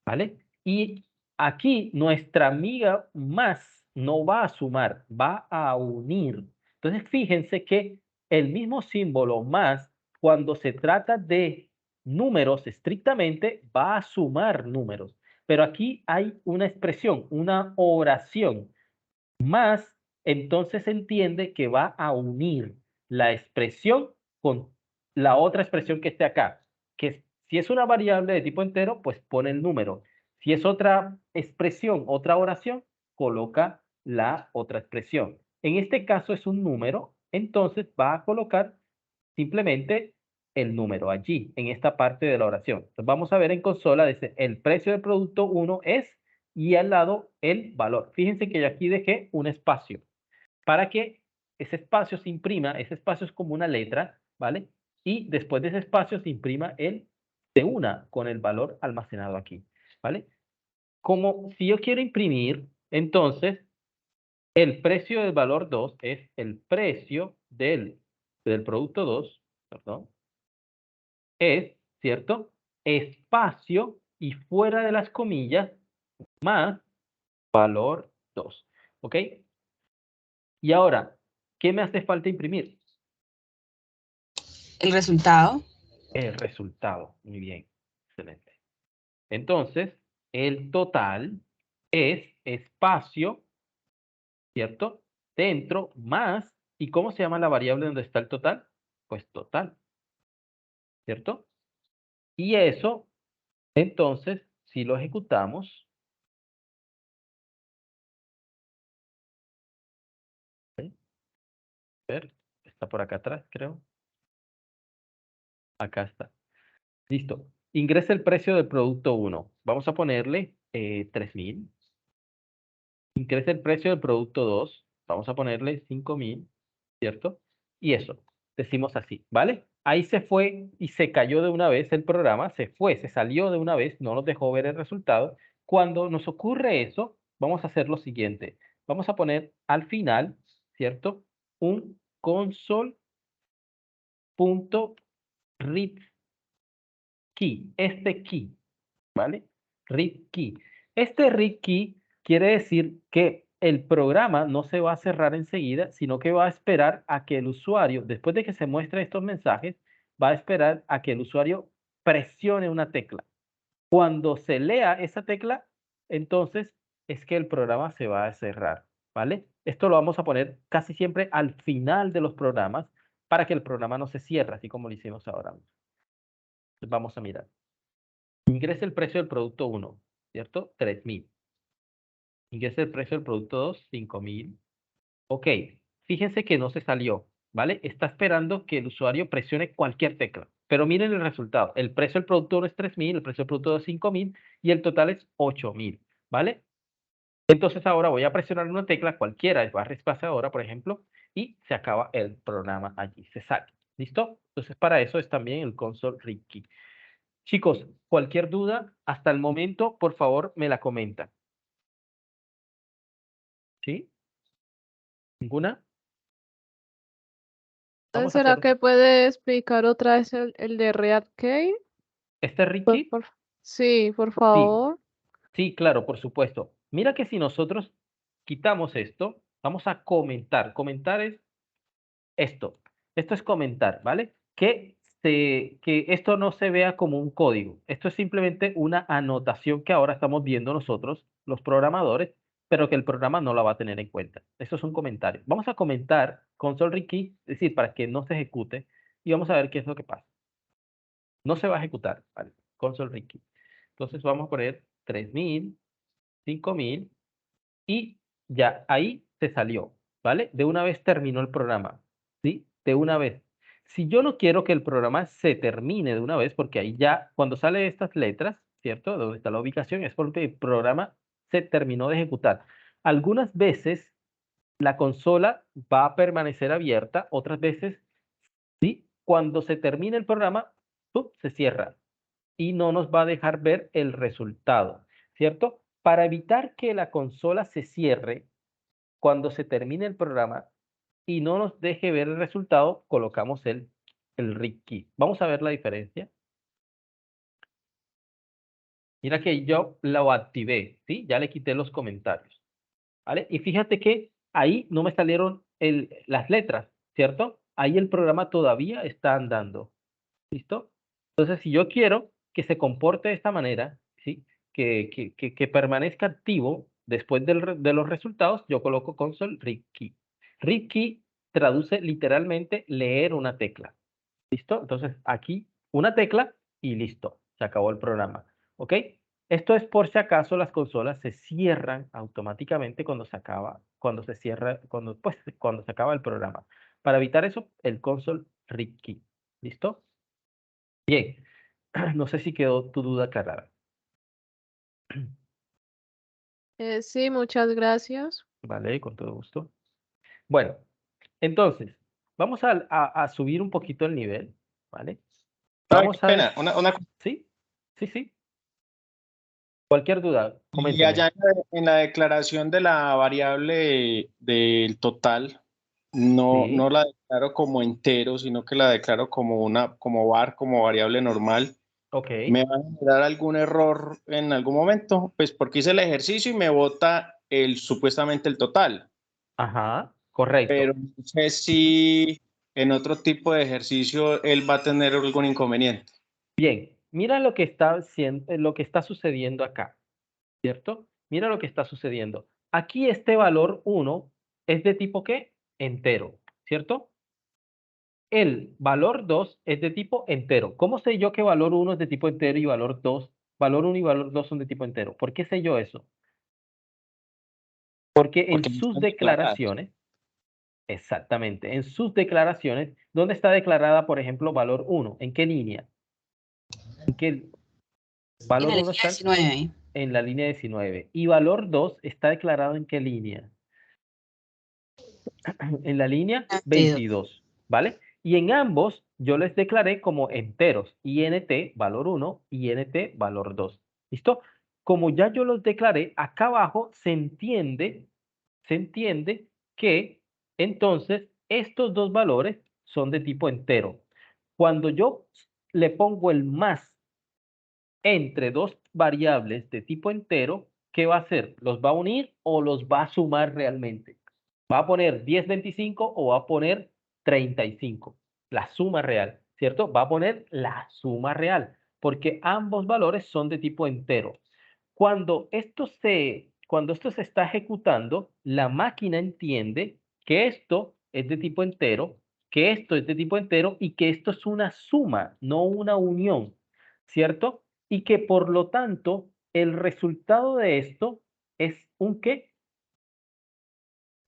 S1: ¿vale? Y aquí nuestra amiga más no va a sumar, va a unir. Entonces, fíjense que el mismo símbolo más, cuando se trata de números estrictamente, va a sumar números. Pero aquí hay una expresión, una oración. Más, entonces se entiende que va a unir la expresión con la otra expresión que esté acá, que si es una variable de tipo entero, pues pone el número. Si es otra expresión, otra oración, coloca la otra expresión. En este caso es un número, entonces va a colocar simplemente el número allí, en esta parte de la oración. Entonces vamos a ver en consola, dice, el precio del producto 1 es, y al lado el valor. Fíjense que yo aquí dejé un espacio para que ese espacio se imprima, ese espacio es como una letra, ¿vale? Y después de ese espacio se imprima el de una con el valor almacenado aquí, ¿vale? Como si yo quiero imprimir, entonces el precio del valor 2 es el precio del producto 2, perdón, es, ¿cierto? Espacio y fuera de las comillas más valor 2, ¿ok? Y ahora, ¿qué me hace falta imprimir?
S2: El resultado.
S1: El resultado. Muy bien, excelente. Entonces, el total es espacio, ¿cierto? Dentro más, ¿y cómo se llama la variable donde está el total? Pues total, ¿cierto? Y eso, entonces, si lo ejecutamos, ¿sí? A ver, está por acá atrás, creo. Acá está. Listo. Ingresa el precio del producto 1. Vamos a ponerle 3.000. Ingresa el precio del producto 2. Vamos a ponerle 5.000, ¿cierto? Y eso, decimos así, ¿vale? Ahí se fue y se cayó de una vez el programa, se fue, se salió de una vez, no nos dejó ver el resultado. Cuando nos ocurre eso, vamos a hacer lo siguiente. Vamos a poner al final, ¿cierto? Un console.read key, este key, ¿vale? Read key. Este read key quiere decir que el programa no se va a cerrar enseguida, sino que va a esperar a que el usuario, después de que se muestren estos mensajes, va a esperar a que el usuario presione una tecla. Cuando se lea esa tecla, entonces es que el programa se va a cerrar, ¿vale? Esto lo vamos a poner casi siempre al final de los programas para que el programa no se cierre, así como lo hicimos ahora. Vamos a mirar. Ingresa el precio del producto 1, ¿cierto? 3.000. Ingresa el precio del producto 2, 5.000. Ok, fíjense que no se salió, ¿vale? Está esperando que el usuario presione cualquier tecla. Pero miren el resultado. El precio del producto 1 es 3.000, el precio del producto 2 es 5.000 y el total es 8.000, ¿vale? Entonces ahora voy a presionar una tecla cualquiera, barra espaciadora, por ejemplo, y se acaba el programa allí, se sale. ¿Listo? Entonces, para eso es también el console read key. Chicos, cualquier duda hasta el momento, por favor, me la comentan. ¿Sí? ¿Ninguna? Vamos a
S4: ¿Será
S1: hacer
S4: que puede explicar otra vez el de React Key?
S1: este read
S4: Por,
S1: key.
S4: por- sí, por
S1: Sí,
S4: favor.
S1: sí, claro, por supuesto. Mira que si nosotros quitamos esto, vamos a comentar. Comentar es esto. Esto es comentar, ¿vale? Que esto no se vea como un código. Esto es simplemente una anotación que ahora estamos viendo nosotros, los programadores, pero que el programa no la va a tener en cuenta. Esto es un comentario. Vamos a comentar console read key, es decir, para que no se ejecute, y vamos a ver qué es lo que pasa. No se va a ejecutar, ¿vale? Console read key. Entonces vamos a poner 3000, 5000 y ya ahí se salió, ¿vale? De una vez terminó el programa, ¿sí? De una vez. Si yo no quiero que el programa se termine de una vez, porque ahí ya, cuando sale estas letras, ¿cierto? Donde está la ubicación, es porque el programa se terminó de ejecutar. Algunas veces la consola va a permanecer abierta, otras veces, ¿sí? Cuando se termine el programa, ¡pum!, se cierra y no nos va a dejar ver el resultado, ¿cierto? Para evitar que la consola se cierre cuando se termine el programa y no nos deje ver el resultado, colocamos el read key. Vamos a ver la diferencia. Mira que yo lo activé, ¿sí? Ya le quité los comentarios, ¿vale? Y fíjate que ahí no me salieron las letras, ¿cierto? Ahí el programa todavía está andando. ¿Listo? Entonces, si yo quiero que se comporte de esta manera, ¿sí? Que permanezca activo después de los resultados, yo coloco console read key. Read key traduce literalmente leer una tecla. ¿Listo? Entonces, aquí una tecla y listo. Se acabó el programa. ¿Ok? Esto es por si acaso las consolas se cierran automáticamente cuando se acaba, cuando se cierra, cuando se acaba el programa. Para evitar eso, el console read key. ¿Listo? Bien, no sé si quedó tu duda aclarada.
S4: Sí, muchas gracias.
S1: Vale, con todo gusto. Bueno, entonces, vamos a subir un poquito el nivel, ¿vale?
S5: Ay, qué
S1: Vamos a...
S5: pena.
S1: Sí, sí, sí. Cualquier duda,
S5: Y
S1: coménteme.
S5: allá en la declaración de la variable del total, no
S1: Sí,
S5: la declaro como entero, sino que la declaro como var, como variable normal.
S1: ok.
S5: ¿Me va a generar algún error en algún momento? Pues porque hice el ejercicio y me bota supuestamente el total.
S1: Ajá,
S5: Pero
S1: correcto.
S5: no sé si en otro tipo de ejercicio él va a tener algún inconveniente.
S1: Bien, mira lo que está sucediendo acá, ¿cierto? Mira lo que está sucediendo. Aquí este valor 1 es de tipo ¿qué? Entero, ¿cierto? El valor 2 es de tipo entero. ¿Cómo sé yo que valor 1 es de tipo entero y valor 1 y valor 2 son de tipo entero? ¿Por qué sé yo eso? Porque en
S5: Porque no
S1: sus
S5: están declaradas.
S1: declaraciones, exactamente, en sus declaraciones, ¿dónde está declarada, por ejemplo, valor 1? ¿En qué línea? ¿En qué
S2: En la
S1: valor 1
S2: línea
S1: está
S2: 19.
S1: en la línea 19? ¿Y valor 2 está declarado en qué línea? En la línea
S2: 22.
S1: 22, ¿vale? Y en ambos yo les declaré como enteros, int valor 1 y int valor 2. ¿Listo? Como ya yo los declaré, acá abajo se entiende que entonces estos dos valores son de tipo entero. Cuando yo le pongo el más entre dos variables de tipo entero, ¿qué va a hacer? ¿Los va a unir o los va a sumar realmente? ¿Va a poner 1025 o va a poner 35? La suma real, ¿cierto? Va a poner la suma real, porque ambos valores son de tipo entero. Cuando esto se está ejecutando, la máquina entiende que esto es de tipo entero, que esto es de tipo entero y que esto es una suma, no una unión, ¿cierto? Y que por lo tanto, el resultado de esto es un ¿qué?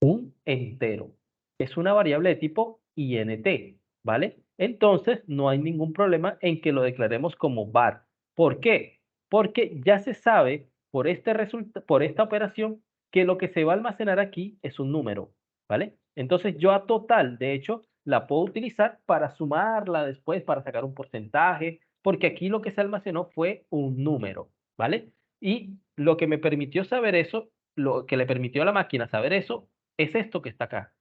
S1: Un entero. Es una variable de tipo int, ¿vale? Entonces, no hay ningún problema en que lo declaremos como var. ¿Por qué? Porque ya se sabe por esta operación que lo que se va a almacenar aquí es un número, ¿vale? Entonces yo a total, de hecho, la puedo utilizar para sumarla después, para sacar un porcentaje, porque aquí lo que se almacenó fue un número, ¿vale? Y lo que me permitió saber eso, lo que le permitió a la máquina saber eso, es esto que está acá,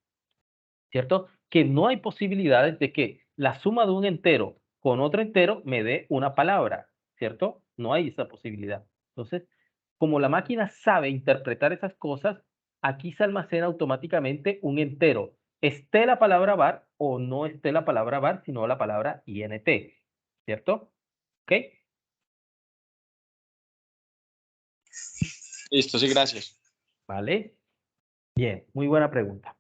S1: ¿cierto? Que no hay posibilidades de que la suma de un entero con otro entero me dé una palabra, ¿cierto? No hay esa posibilidad. Entonces, como la máquina sabe interpretar esas cosas, aquí se almacena automáticamente un entero, esté la palabra var o no esté la palabra var, sino la palabra int, ¿cierto? ¿Ok?
S5: Listo, sí, gracias.
S1: ¿Vale? Bien, muy buena pregunta.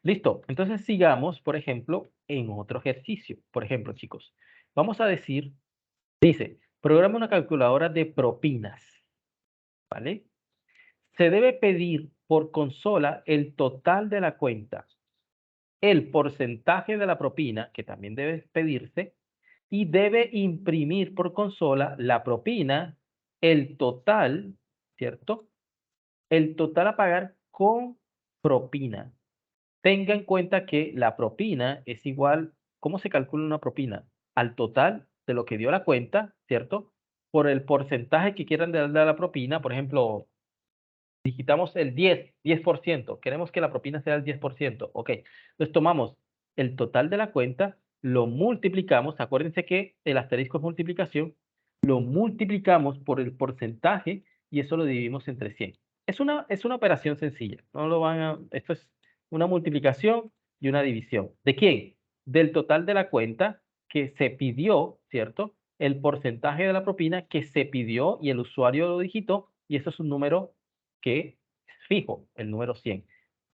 S1: Listo, entonces sigamos, por ejemplo, en otro ejercicio. Por ejemplo, chicos, vamos a decir, dice, programa una calculadora de propinas, ¿vale? Se debe pedir por consola el total de la cuenta, el porcentaje de la propina, que también debe pedirse, y debe imprimir por consola la propina, el total, ¿cierto? El total a pagar con propina. Tenga en cuenta que la propina es igual, ¿cómo se calcula una propina? Al total de lo que dio la cuenta, ¿cierto? Por el porcentaje que quieran darle a la propina, por ejemplo, digitamos el 10%, queremos que la propina sea el 10%, ok. Entonces tomamos el total de la cuenta, lo multiplicamos, acuérdense que el asterisco es multiplicación, lo multiplicamos por el porcentaje y eso lo dividimos entre 100. Es una operación sencilla, no lo van a, esto es una multiplicación y una división. ¿De quién? Del total de la cuenta que se pidió, ¿cierto? El porcentaje de la propina que se pidió y el usuario lo digitó y eso es un número que es fijo, el número 100.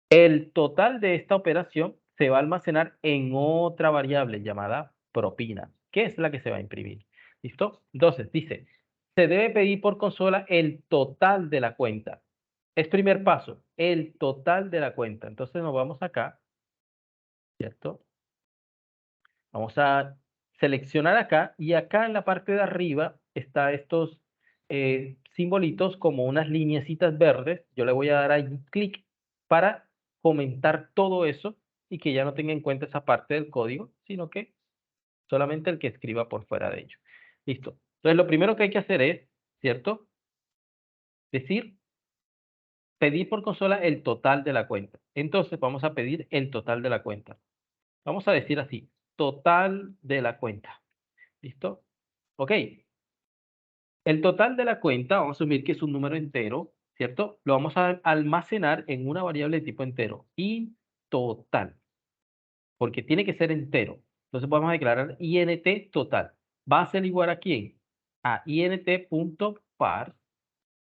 S1: El total de esta operación se va a almacenar en otra variable llamada propina, que es la que se va a imprimir. ¿Listo? Entonces, dice, se debe pedir por consola el total de la cuenta. Es primer paso, el total de la cuenta. Entonces nos vamos acá, ¿cierto? Vamos a seleccionar acá y acá en la parte de arriba está estos simbolitos como unas lineecitas verdes. Yo le voy a dar ahí un clic para comentar todo eso y que ya no tenga en cuenta esa parte del código, sino que solamente el que escriba por fuera de ello. Listo. Entonces lo primero que hay que hacer es, ¿cierto? Decir, pedir por consola el total de la cuenta. Entonces vamos a pedir el total de la cuenta. Vamos a decir así, total de la cuenta. ¿Listo? Ok. El total de la cuenta, vamos a asumir que es un número entero, ¿cierto? Lo vamos a almacenar en una variable de tipo entero. Y total, porque tiene que ser entero. Entonces vamos a declarar int total. ¿Va a ser igual a quién? A int.par,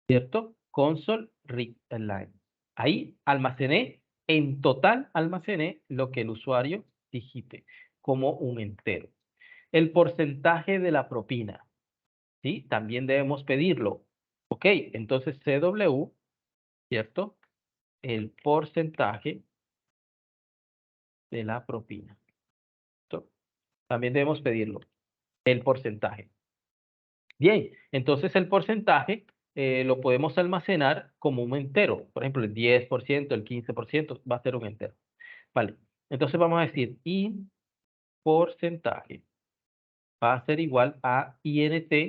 S1: ¿cierto? Console read line. Ahí almacené, en total almacené lo que el usuario digite como un entero. El porcentaje de la propina. ¿Sí? También debemos pedirlo. Ok, entonces CW, ¿cierto? El porcentaje de la propina. ¿Listo? También debemos pedirlo, el porcentaje. Bien, entonces el porcentaje lo podemos almacenar como un entero. Por ejemplo, el 10%, el 15% va a ser un entero. Vale, entonces vamos a decir y porcentaje va a ser igual a int.par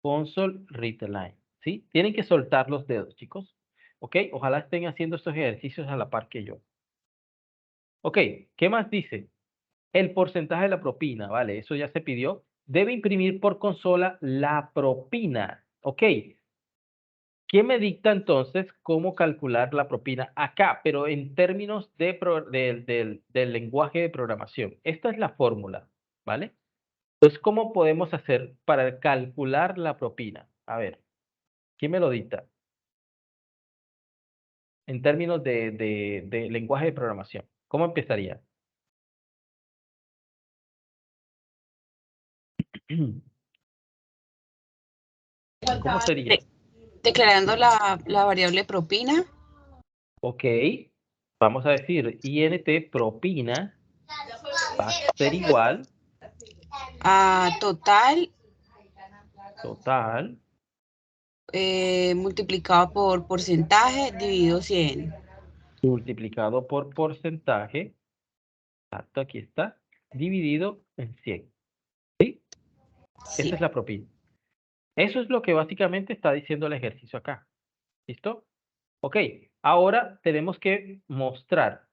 S1: console read line, ¿sí? Tienen que soltar los dedos, chicos. ¿Ok? Ojalá estén haciendo estos ejercicios a la par que yo. Ok, ¿qué más dice? El porcentaje de la propina, ¿vale? Eso ya se pidió. Debe imprimir por consola la propina. ¿Ok? ¿Quién me dicta entonces cómo calcular la propina acá? Pero en términos del lenguaje de programación. Esta es la fórmula, ¿vale? Entonces, ¿cómo podemos hacer para calcular la propina? A ver, ¿quién me lo dicta? En términos de lenguaje de programación. ¿Cómo empezaría? ¿Cómo sería?
S2: Declarando la variable propina.
S1: Ok, vamos a decir int propina va a ser igual
S2: A total
S1: total
S2: multiplicado por porcentaje dividido 100.
S1: Multiplicado por porcentaje, exacto, aquí está, dividido en 100. ¿Sí?
S2: Sí.
S1: Esa es la propina. Eso es lo que básicamente está diciendo el ejercicio acá. ¿Listo? Ok, ahora tenemos que mostrar,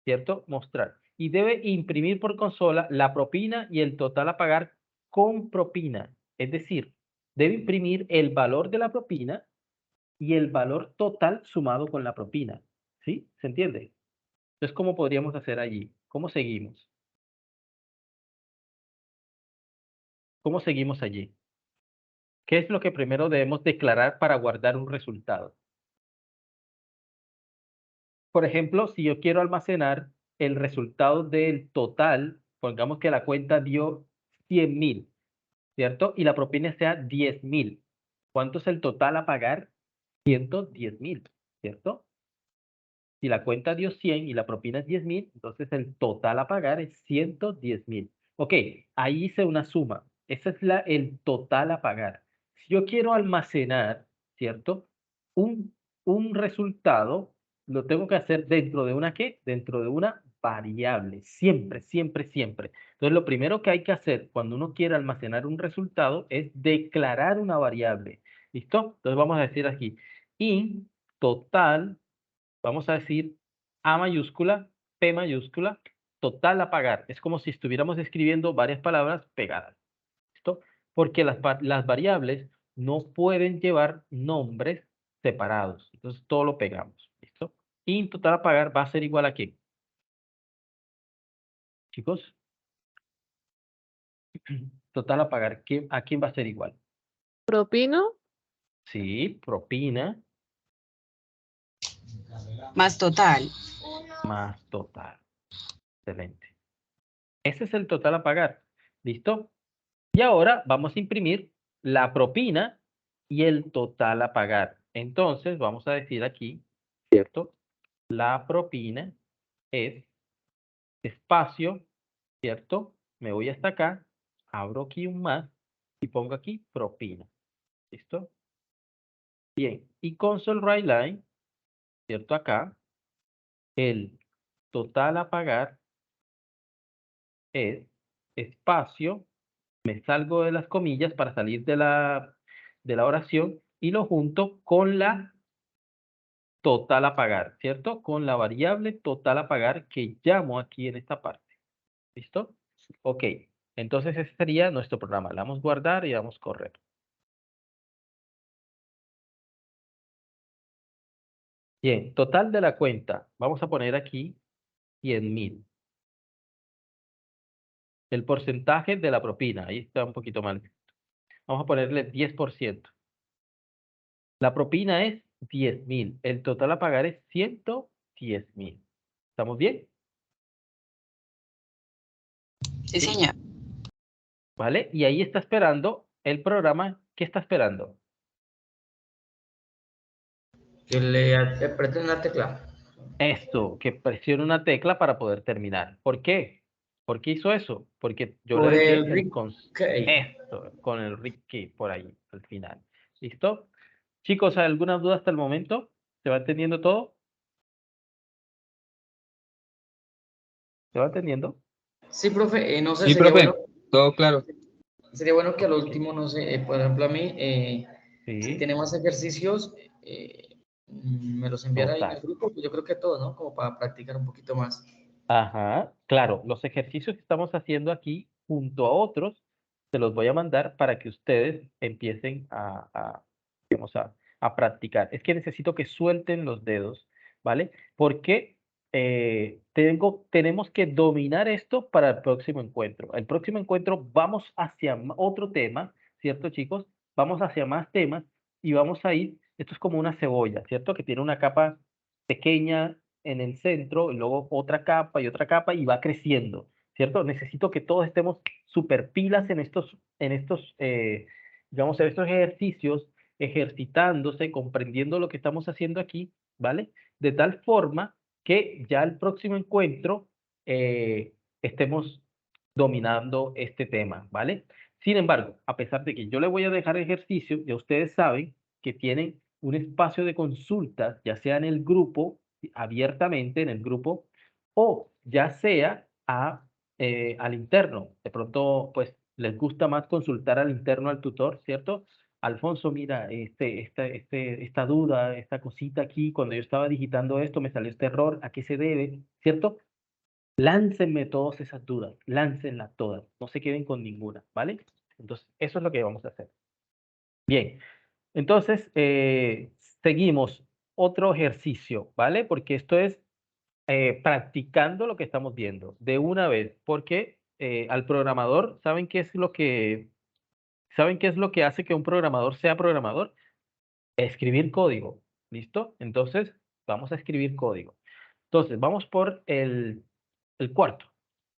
S1: ¿cierto? Mostrar. Y debe imprimir por consola la propina y el total a pagar con propina. Es decir, debe imprimir el valor de la propina y el valor total sumado con la propina. ¿Sí? ¿Se entiende? Entonces, ¿cómo podríamos hacer allí? ¿Cómo seguimos? ¿Cómo seguimos allí? ¿Qué es lo que primero debemos declarar para guardar un resultado? Por ejemplo, si yo quiero almacenar el resultado del total, pongamos que la cuenta dio 100.000, ¿cierto? Y la propina sea 10.000. ¿Cuánto es el total a pagar? 110.000, ¿cierto? Si la cuenta dio 100 y la propina es 10.000, entonces el total a pagar es 110.000. Ok, ahí hice una suma. Ese es el total a pagar. Si yo quiero almacenar, ¿cierto? Un resultado, lo tengo que hacer dentro de una ¿qué? Dentro de una variable. Siempre, siempre, siempre. Entonces, lo primero que hay que hacer cuando uno quiere almacenar un resultado es declarar una variable. ¿Listo? Entonces, vamos a decir aquí, int total. Vamos a decir A mayúscula, P mayúscula, total a pagar. Es como si estuviéramos escribiendo varias palabras pegadas. ¿Listo? Porque las variables no pueden llevar nombres separados. Entonces todo lo pegamos. ¿Listo? Y total a pagar va a ser igual a ¿qué? Chicos, total a pagar, ¿a quién va a ser igual?
S4: Propino
S1: Sí, propina
S2: Más total.
S1: más total. Excelente. Ese es el total a pagar. ¿Listo? Y ahora vamos a imprimir la propina y el total a pagar. Entonces, vamos a decir aquí, ¿cierto? La propina es espacio, ¿cierto? Me voy hasta acá, abro aquí un más y pongo aquí propina. ¿Listo? Bien. Y console write line, ¿cierto? Acá, el total a pagar es espacio, me salgo de las comillas para salir de la oración y lo junto con la total a pagar, ¿cierto? Con la variable total a pagar que llamo aquí en esta parte. ¿Listo? Ok. Entonces ese sería nuestro programa. Le damos guardar y damos correr. Bien, total de la cuenta. Vamos a poner aquí 100.000. El porcentaje de la propina. Ahí está un poquito mal. Vamos a ponerle 10%. La propina es 10.000. El total a pagar es 110.000. ¿Estamos bien?
S2: Sí, señor.
S1: ¿Vale? Y ahí está esperando el programa. ¿Qué está esperando?
S3: Que le apriete una tecla.
S1: Esto, que presione una tecla para poder terminar. ¿Por qué? ¿Por qué hizo eso? Porque yo le
S3: Por
S1: dejé
S3: el Rick.
S1: esto, con el Ricky por ahí, al final. ¿Listo? Chicos, ¿hay alguna duda hasta el momento? ¿Se va entendiendo todo? ¿Se va entendiendo?
S3: Sí, profe, no sé,
S6: Sí, profe, todo claro.
S3: sería bueno que al
S1: Ok.
S3: último, no sé, por ejemplo, a mí, si
S1: Sí,
S3: tiene más ejercicios, me los enviara ahí en el
S1: total.
S3: grupo, pues yo creo que todo, ¿no? Como para practicar un poquito más.
S1: Ajá, claro, los ejercicios que estamos haciendo aquí, junto a otros, se los voy a mandar para que ustedes empiecen digamos, a practicar. Es que necesito que suelten los dedos, ¿vale? Porque tenemos que dominar esto para el próximo encuentro. El próximo encuentro vamos hacia otro tema, ¿cierto, chicos? Vamos hacia más temas y vamos a ir, esto es como una cebolla, ¿cierto? Que tiene una capa pequeña en el centro, y luego otra capa y va creciendo, ¿cierto? Necesito que todos estemos super pilas digamos, en estos ejercicios, ejercitándose, comprendiendo lo que estamos haciendo aquí, ¿vale? De tal forma que ya el próximo encuentro estemos dominando este tema, ¿vale? Sin embargo, a pesar de que yo le voy a dejar ejercicio, ya ustedes saben que tienen un espacio de consultas, ya sea en el grupo, abiertamente en el grupo, o ya sea al interno. De pronto, pues, les gusta más consultar al interno, al tutor, ¿cierto? Alfonso, mira, esta duda, esta cosita aquí, cuando yo estaba digitando esto, me salió este error, ¿a qué se debe? ¿Cierto? Láncenme todas esas dudas, láncenlas todas, no se queden con ninguna, ¿vale? Entonces, eso es lo que vamos a hacer. Bien, entonces, seguimos otro ejercicio, ¿vale? Porque esto es practicando lo que estamos viendo de una vez, porque al programador, ¿saben qué es lo que hace que un programador sea programador? Escribir código, ¿listo? Entonces, vamos a escribir código. Entonces, vamos por el cuarto.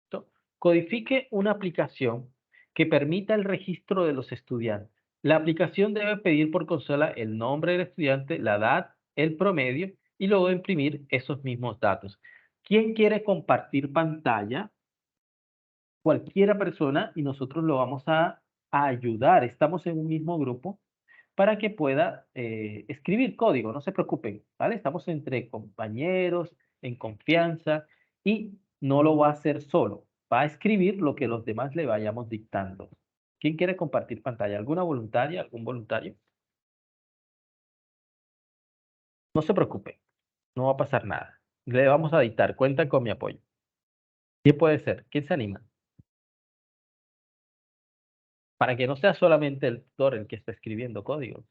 S1: ¿Listo? Codifique una aplicación que permita el registro de los estudiantes. La aplicación debe pedir por consola el nombre del estudiante, la edad, el promedio y luego imprimir esos mismos datos. ¿Quién quiere compartir pantalla? Cualquiera persona y nosotros lo vamos a ayudar. Estamos en un mismo grupo para que pueda escribir código, no se preocupen, ¿vale? Estamos entre compañeros, en confianza, y no lo va a hacer solo, va a escribir lo que los demás le vayamos dictando. ¿Quién quiere compartir pantalla? ¿Alguna voluntaria? ¿Algún voluntario? No se preocupen, no va a pasar nada. Le vamos a dictar, cuentan con mi apoyo. ¿Quién puede ser? ¿Quién se anima? Para que no sea solamente el tutor el que está escribiendo código.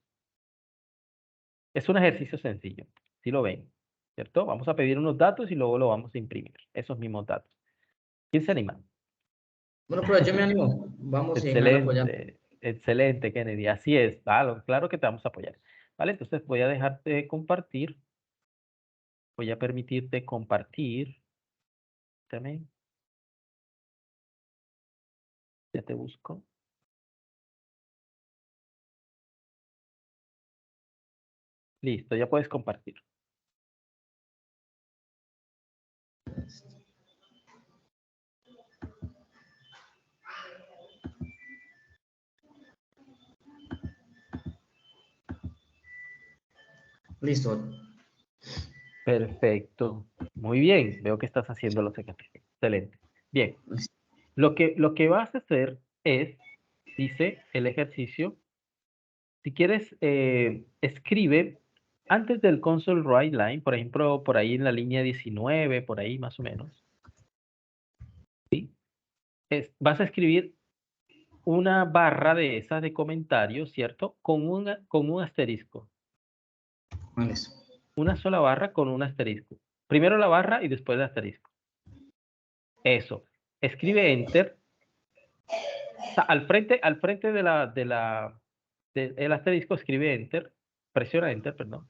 S1: Es un ejercicio sencillo, si lo ven, ¿cierto? Vamos a pedir unos datos y luego lo vamos a imprimir, esos mismos datos. ¿Quién se anima?
S3: Bueno, pero yo me animo. Vamos y me van a apoyar.
S1: Excelente, excelente, Kennedy. Así es, claro que te vamos a apoyar. Vale, entonces voy a dejarte compartir. Voy a permitirte compartir. También. Ya te busco. Listo, ya puedes compartir.
S3: Listo.
S1: Perfecto. Muy bien. Veo que estás haciendo los ejercicios. Excelente. Bien. Lo que vas a hacer es, dice el ejercicio, si quieres, escribe antes del console write line, por ejemplo, por ahí en la línea 19, por ahí más o menos. ¿Sí? Vas a escribir una barra de esas de comentarios, ¿cierto? Con un asterisco.
S3: Listo.
S1: Una sola barra con un asterisco. Primero la barra y después el asterisco. Eso. Escribe Enter. O sea, al frente del asterisco escribe Enter. Presiona Enter, perdón.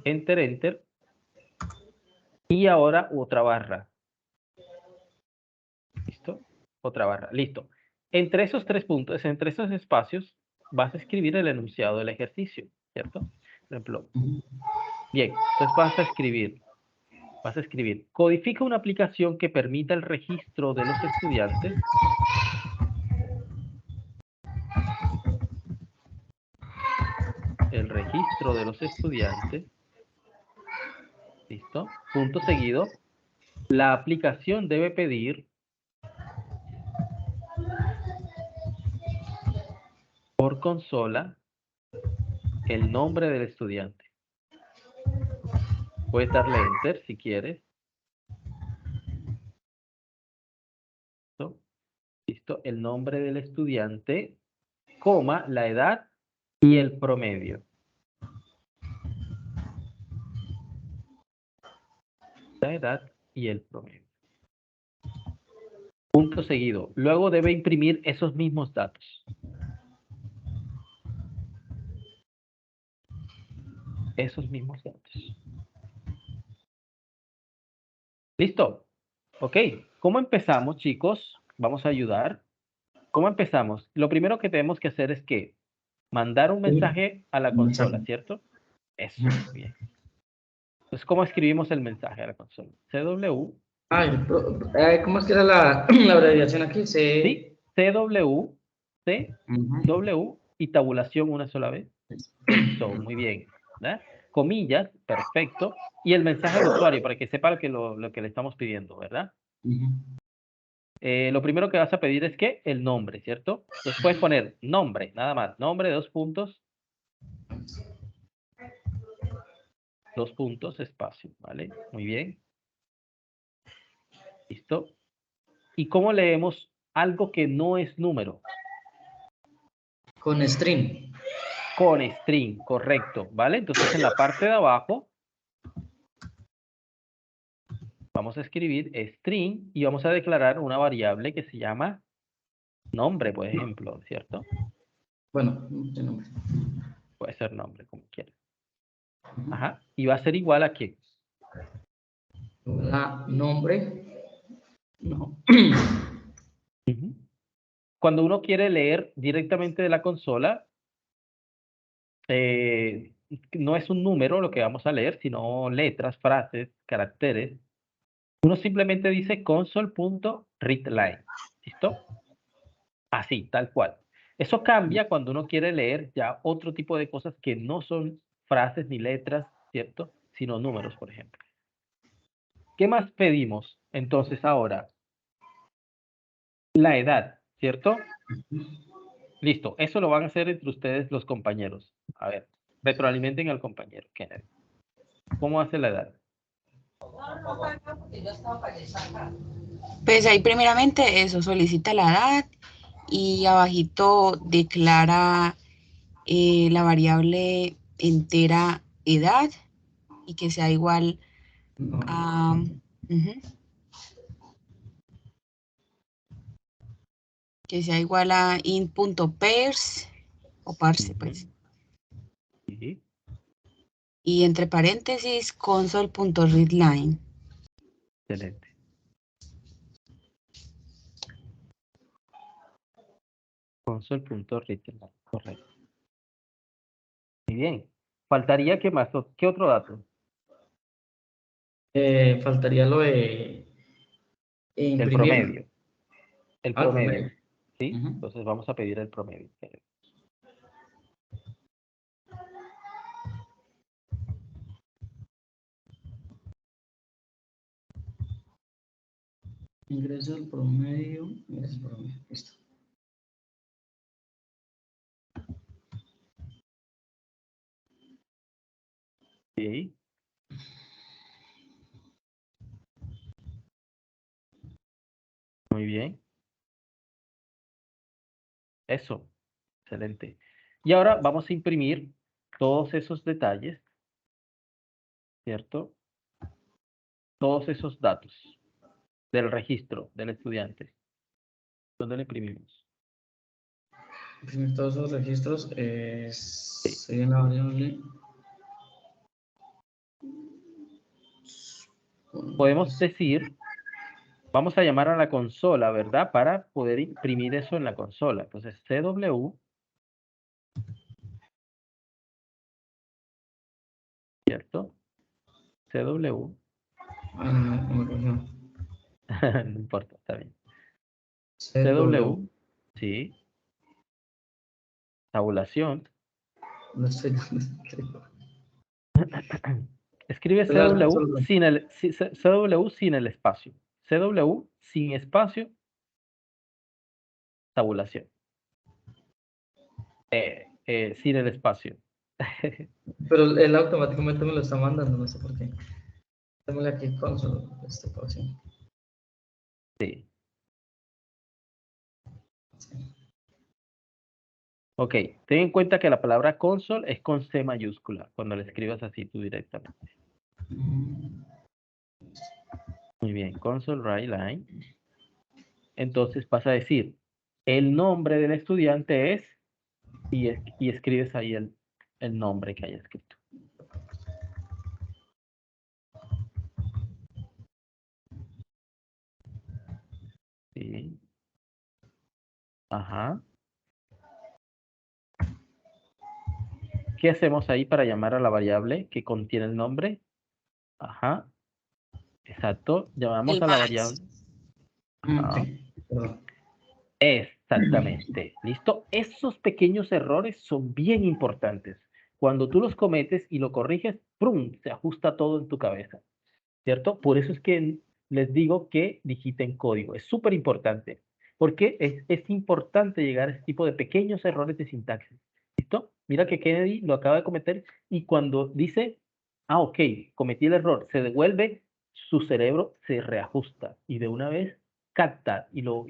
S1: Enter, Enter. Y ahora otra barra. ¿Listo? Otra barra. Listo. Entre esos tres puntos, entre esos espacios, vas a escribir el enunciado del ejercicio, ¿cierto? Por ejemplo. Bien, entonces vas a escribir, codifica una aplicación que permita el registro de los estudiantes. El registro de los estudiantes. ¿Listo? Punto seguido. La aplicación debe pedir por consola el nombre del estudiante. Puedes darle Enter si quieres. ¿Listo? ¿Listo? El nombre del estudiante, coma, la edad y el promedio. La edad y el promedio. Punto seguido. Luego debe imprimir esos mismos datos. Esos mismos datos. ¿Listo? Ok. ¿Cómo empezamos, chicos? Vamos a ayudar. ¿Cómo empezamos? Lo primero que tenemos que hacer es que mandar un mensaje a la consola, ¿cierto? Eso, bien. Entonces, ¿cómo escribimos el mensaje a la consola? CW.
S3: ¿Cómo es que era la abreviación aquí?
S1: Sí, CW, CW y tabulación una sola vez. Listo, muy bien. ¿Verdad? Comillas, perfecto. Y el mensaje al usuario para que sepa lo que le estamos pidiendo, ¿verdad? Lo primero que vas a pedir es que el nombre, ¿cierto? Entonces puedes poner nombre, nada más. Nombre, 2 puntos. 2 puntos, espacio, ¿vale? Muy bien. Listo. ¿Y cómo leemos algo que no es número?
S3: Con string.
S1: Con string, correcto, ¿vale? Entonces en la parte de abajo vamos a escribir string y vamos a declarar una variable que se llama nombre, por ejemplo, ¿cierto?
S3: Bueno, de nombre.
S1: Puede ser nombre, como quieras. Ajá. Y va a ser igual a qué.
S3: La nombre. No.
S1: Ujú. Cuando uno quiere leer directamente de la consola, no es un número lo que vamos a leer, sino letras, frases, caracteres. Uno simplemente dice console.readline. ¿Listo? Así, tal cual. Eso cambia cuando uno quiere leer ya otro tipo de cosas que no son frases ni letras, ¿cierto? Sino números, por ejemplo. ¿Qué más pedimos entonces ahora? La edad, ¿cierto? Listo, eso lo van a hacer entre ustedes los compañeros. A ver, retroalimenten al compañero Kenneth. ¿Cómo hace la edad?
S2: Pues ahí primeramente eso, solicita la edad y abajito declara la variable entera edad y que sea igual a... que sea igual a int.parse o parse, pues.
S1: Sí,
S2: Y entre paréntesis console.readline.
S1: excelente. Console.readline, correcto. Muy bien. Faltaría, ¿qué más? ¿Qué otro dato?
S3: Faltaría lo de
S1: El
S3: imprimir.
S1: promedio. El
S3: Ah, el
S1: promedio.
S3: promedio.
S1: ¿Sí?
S3: Ujú.
S1: Entonces vamos a pedir el promedio.
S3: Ingreso al promedio. Ingreso al promedio. Listo.
S1: Sí. Muy bien. Eso. Excelente. Y ahora vamos a imprimir todos esos detalles, ¿cierto? Todos esos datos del registro del estudiante. ¿Dónde lo imprimimos?
S3: Imprimir todos los registros.
S1: Sí.
S3: Sería una variable.
S1: Podemos decir, vamos a llamar a la consola, ¿verdad? Para poder imprimir eso en la consola. Entonces, CW, ¿cierto? CW,
S3: No me acuerdo.
S1: no importa, está bien.
S3: CW.
S1: CW, sí. Tabulación.
S3: No sé.
S1: Escribe CW sin CW sin el espacio. CW sin espacio, tabulación. Sin el espacio.
S3: Pero él automáticamente me lo está mandando, no sé por qué. Démosle aquí console.
S1: Sí. Ok, ten en cuenta que la palabra console es con C mayúscula, cuando la escribas así tú directamente. Muy bien, console write line. Entonces vas a decir, el nombre del estudiante es, y escribes ahí el nombre que haya escrito. Sí. Ajá. ¿Qué hacemos ahí para llamar a la variable que contiene el nombre? Ajá. Exacto. Llamamos
S2: El
S1: a la
S2: más.
S1: variable. Ajá.
S3: Okay. Perdón.
S1: Exactamente. ¿Listo? Esos pequeños errores son bien importantes. Cuando tú los cometes y lo corriges, ¡prum!, se ajusta todo en tu cabeza. ¿Cierto? Por eso es que les digo que digiten código. Es súper importante. Porque es importante llegar a ese tipo de pequeños errores de sintaxis. ¿Listo? Mira que Kennedy lo acaba de cometer y cuando dice, ah, ok, cometí el error, se devuelve, su cerebro se reajusta y de una vez capta y lo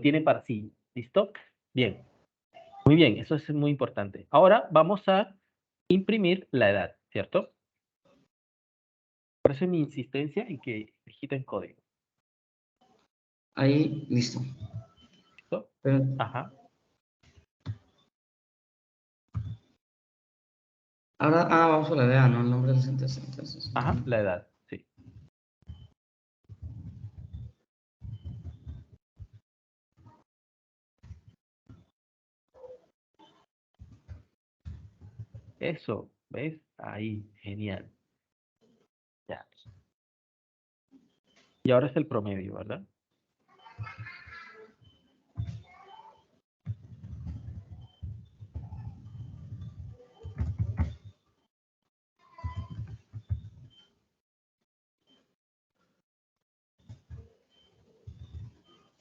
S1: tiene para sí. ¿Listo? Bien. Muy bien, eso es muy importante. Ahora vamos a imprimir la edad, ¿cierto? Por eso es mi insistencia en que digiten código.
S3: Ahí, listo.
S1: ¿Listo?
S3: Pero,
S1: Ajá.
S3: ahora, vamos a la idea, ¿no? El nombre del sentencia, entonces.
S1: Ajá, la edad, sí. Eso, ¿ves? Ahí, genial. Ya. Y ahora es el promedio, ¿verdad?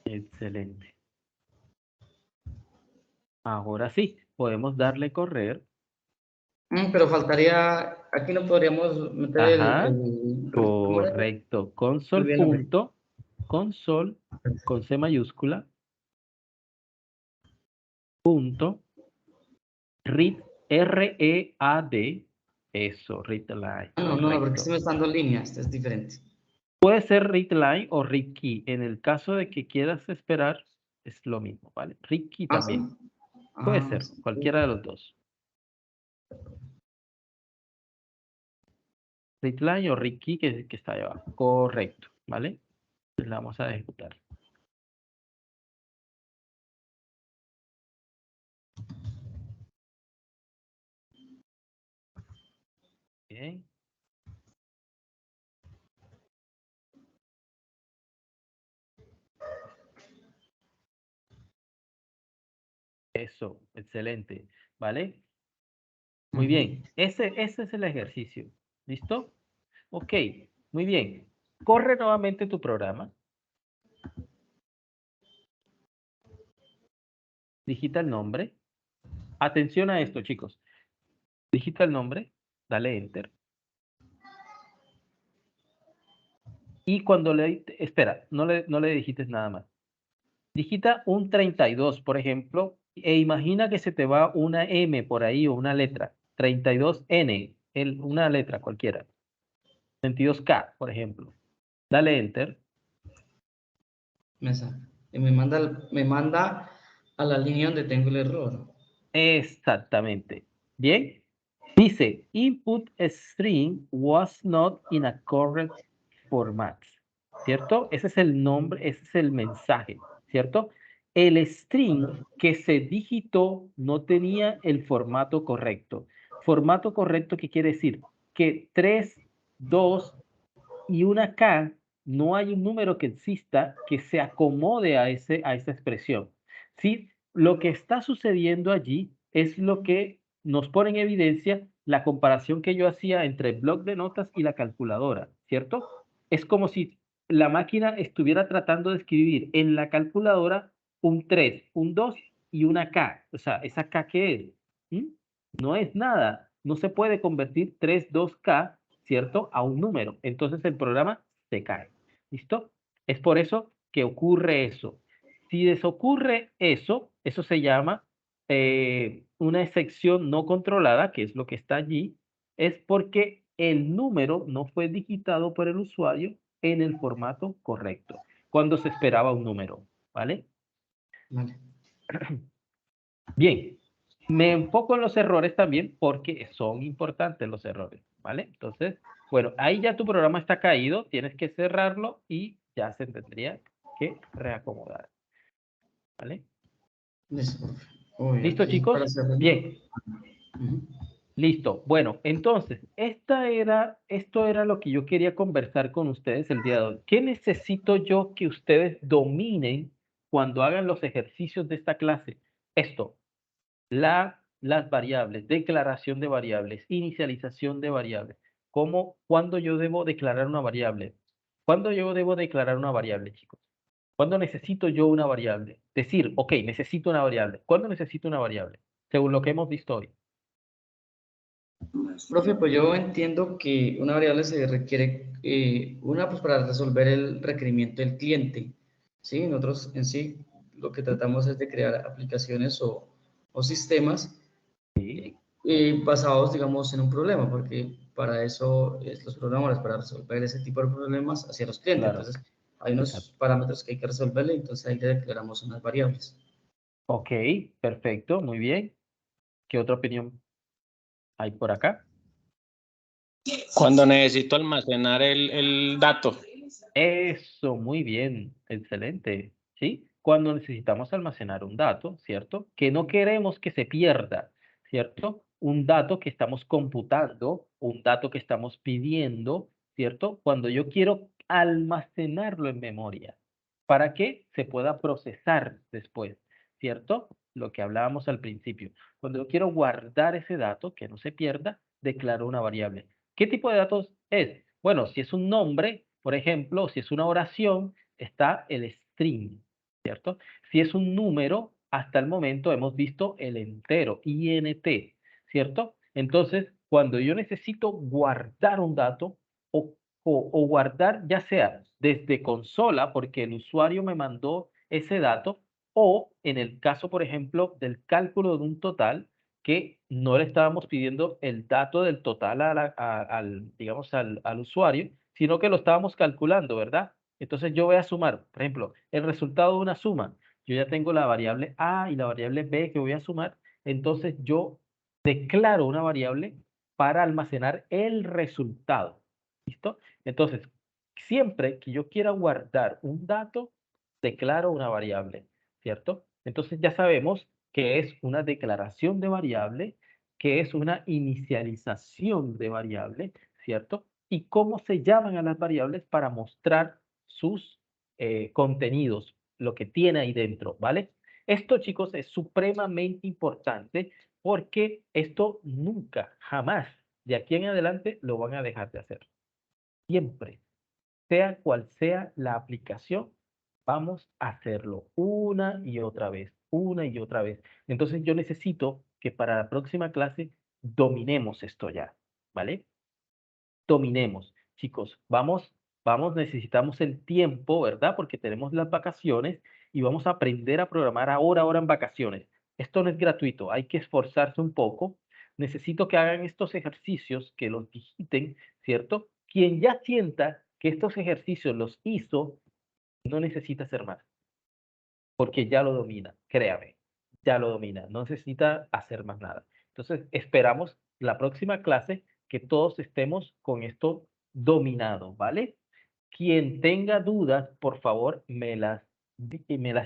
S1: Excelente. Ahora sí, podemos darle correr.
S3: Pero faltaría, aquí no podríamos meter
S1: Ajá,
S3: ¿cómo era?
S1: correcto.
S3: Muy
S1: Console
S3: bien, hombre.
S1: punto, console con C mayúscula, punto, read, R-E-A-D, eso, read line,
S3: No, porque
S1: correcto.
S3: se me están dando líneas, es diferente.
S1: Puede ser read line o read key. En el caso de que quieras esperar, es lo mismo, ¿vale? Read key
S3: Ah, sí.
S1: también. Puede ser,
S3: Sí.
S1: cualquiera de los dos. Read line o read key que está ahí abajo. Correcto, ¿vale? Entonces la vamos a ejecutar. Bien. Eso, excelente, ¿vale? Muy bien, ese es el ejercicio. ¿Listo? Ok, muy bien. Corre nuevamente tu programa. Digita el nombre. Atención a esto, chicos. Digita el nombre, dale Enter. Y cuando espera, no le digites nada más. Digita un 32, por ejemplo, e imagina que se te va una M por ahí o una letra. 32N, una letra cualquiera. 22K, por ejemplo. Dale Enter.
S3: Me saca. Y me manda a la línea donde tengo el error.
S1: Exactamente. Bien. Dice, input string was not in a correct format. ¿Cierto? Ese es el nombre, ese es el mensaje. ¿Cierto? El string que se digitó no tenía el formato correcto. Formato correcto, ¿qué quiere decir? Que 3, 2 y una K, no hay un número que exista que se acomode a esa expresión. ¿Sí? Lo que está sucediendo allí es lo que nos pone en evidencia la comparación que yo hacía entre el bloc de notas y la calculadora, ¿cierto? Es como si la máquina estuviera tratando de escribir en la calculadora un 3, un 2 y una K. O sea, ¿esa K qué es? ¿Mm? No es nada. No se puede convertir 3, 2K, ¿cierto?, a un número. Entonces el programa se cae. ¿Listo? Es por eso que ocurre eso. Si desocurre eso, eso se llama una excepción no controlada, que es lo que está allí, es porque el número no fue digitado por el usuario en el formato correcto, cuando se esperaba un número, ¿vale?
S3: Vale.
S1: Bien, me enfoco en los errores también porque son importantes los errores, ¿vale? Entonces, bueno, ahí ya tu programa está caído, tienes que cerrarlo y ya se tendría que reacomodar, ¿vale?
S3: Listo, profe. Uy,
S1: ¿Listo,
S3: aquí para
S1: chicos?
S3: hacerlo.
S1: Bien,
S3: Ujú.
S1: listo. Bueno, entonces, esto era lo que yo quería conversar con ustedes el día de hoy. ¿Qué necesito yo que ustedes dominen cuando hagan los ejercicios de esta clase, esto, las variables, declaración de variables, inicialización de variables, cuándo yo debo declarar una variable. ¿Cuándo yo debo declarar una variable, chicos? ¿Cuándo necesito yo una variable? Decir, ok, necesito una variable. ¿Cuándo necesito una variable? Según lo que hemos visto hoy.
S3: Profe, pues yo entiendo que una variable se requiere, una pues para resolver el requerimiento del cliente, ¿sí? Nosotros en sí lo que tratamos es de crear aplicaciones o sistemas
S1: Sí,
S3: basados, digamos, en un problema, porque para eso es los programadores, para resolver ese tipo de problemas hacia los clientes.
S1: claro.
S3: Entonces, hay unos parámetros que hay que resolverle, entonces ahí le declaramos unas variables.
S1: Ok, perfecto, muy bien. ¿Qué otra opinión hay por acá?
S5: Cuando necesito almacenar el dato.
S1: Eso, muy bien, excelente. ¿Sí? Cuando necesitamos almacenar un dato, ¿cierto? Que no queremos que se pierda, ¿cierto? Un dato que estamos computando, un dato que estamos pidiendo, ¿cierto? Cuando yo quiero almacenarlo en memoria, para que se pueda procesar después, ¿cierto? Lo que hablábamos al principio. Cuando yo quiero guardar ese dato, que no se pierda, declaro una variable. ¿Qué tipo de datos es? Bueno, si es un nombre, por ejemplo, si es una oración, está el string, ¿cierto? Si es un número, hasta el momento hemos visto el entero, int, ¿cierto? Entonces, cuando yo necesito guardar un dato o, o guardar ya sea desde consola, porque el usuario me mandó ese dato, o en el caso, por ejemplo, del cálculo de un total, que no le estábamos pidiendo el dato del total al, digamos, al usuario, sino que lo estábamos calculando, ¿verdad? Entonces yo voy a sumar, por ejemplo, el resultado de una suma. Yo ya tengo la variable A y la variable B que voy a sumar. Entonces yo declaro una variable para almacenar el resultado. ¿Listo? Entonces, siempre que yo quiera guardar un dato, declaro una variable, ¿cierto? Entonces ya sabemos que es una declaración de variable, que es una inicialización de variable, ¿cierto? Y cómo se llaman a las variables para mostrar sus contenidos, lo que tiene ahí dentro, ¿vale? Esto, chicos, es supremamente importante porque esto nunca, jamás, de aquí en adelante, lo van a dejar de hacer. Siempre, sea cual sea la aplicación, vamos a hacerlo una y otra vez, una y otra vez. Entonces yo necesito que para la próxima clase dominemos esto ya, ¿vale? Dominemos. Chicos, necesitamos el tiempo, ¿verdad? Porque tenemos las vacaciones y vamos a aprender a programar ahora en vacaciones. Esto no es gratuito, hay que esforzarse un poco. Necesito que hagan estos ejercicios, que los digiten, ¿cierto? Quien ya sienta que estos ejercicios los hizo, no necesita hacer más, porque ya lo domina, créame, ya lo domina, no necesita hacer más nada. Entonces, esperamos la próxima clase que todos estemos con esto dominado, ¿vale? Quien tenga dudas, por favor, me las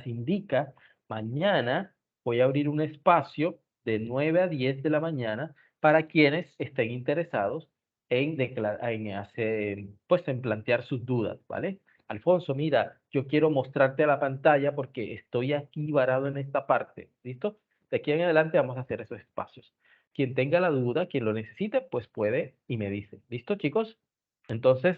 S1: indica. Mañana voy a abrir un espacio de 9 a 10 de la mañana para quienes estén interesados en hacer, pues, en plantear sus dudas, ¿vale? Alfonso, mira, yo quiero mostrarte la pantalla porque estoy aquí varado en esta parte, ¿listo? De aquí en adelante vamos a hacer esos espacios. Quien tenga la duda, quien lo necesite, pues puede y me dice. ¿Listo, chicos? Entonces,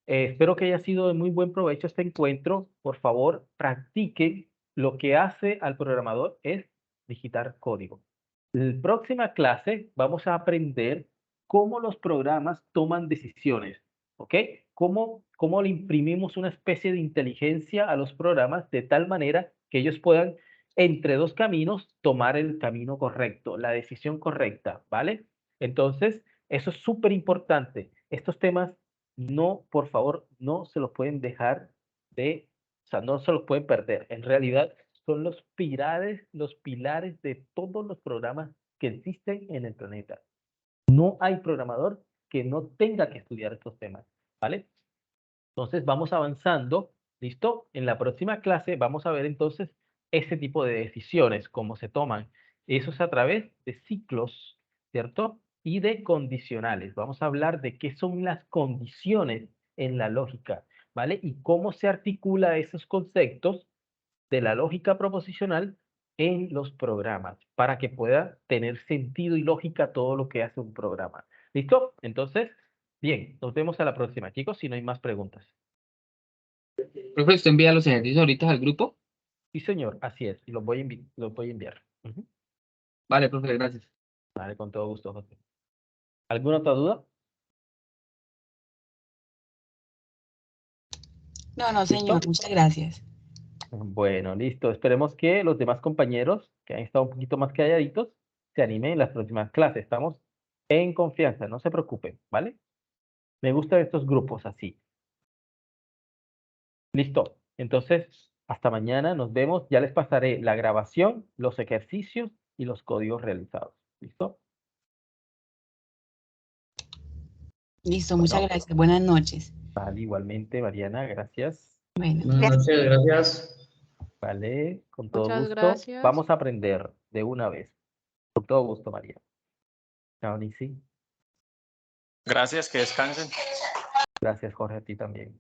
S1: espero que haya sido de muy buen provecho este encuentro. Por favor, practiquen. Lo que hace al programador es digitar código. En la próxima clase vamos a aprender cómo los programas toman decisiones, ¿ok? Cómo le imprimimos una especie de inteligencia a los programas de tal manera que ellos puedan, entre dos caminos, tomar el camino correcto, la decisión correcta, ¿vale? Entonces, eso es súper importante. Estos temas no, por favor, no se los pueden dejar o sea, no se los pueden perder. En realidad, son los pilares de todos los programas que existen en el planeta. No hay programador que no tenga que estudiar estos temas, ¿vale? Entonces vamos avanzando, ¿listo? En la próxima clase vamos a ver entonces ese tipo de decisiones, cómo se toman. Eso es a través de ciclos, ¿cierto? Y de condicionales. Vamos a hablar de qué son las condiciones en la lógica, ¿vale? Y cómo se articula esos conceptos de la lógica proposicional en los programas, para que pueda tener sentido y lógica todo lo que hace un programa. ¿Listo? Entonces, bien, nos vemos a la próxima, chicos, si no hay más preguntas.
S6: Profe, ¿usted envía los ejercicios ahorita al grupo?
S1: Sí, señor, así es, y los voy a enviar. Ujú.
S6: Vale, profe, gracias.
S1: Vale, con todo gusto, José. ¿Alguna otra duda?
S2: No, no,
S1: ¿Listo?
S2: señor, muchas gracias.
S1: Bueno, listo. Esperemos que los demás compañeros que han estado un poquito más calladitos se animen en las próximas clases. Estamos en confianza, no se preocupen, ¿vale? Me gustan estos grupos así. Listo. Entonces, hasta mañana, nos vemos. Ya les pasaré la grabación, los ejercicios y los códigos realizados. ¿Listo?
S2: Listo, muchas
S1: Bueno.
S2: gracias. Buenas noches.
S1: Vale, igualmente, Mariana, gracias.
S2: Bueno,
S3: Buenas noches, gracias.
S1: Vale, con todo
S4: Muchas
S1: gusto.
S4: gracias.
S1: Vamos a aprender de una vez. Con todo gusto, María. Chao, Nisi.
S5: Gracias, que descansen.
S1: Gracias, Jorge, a ti también.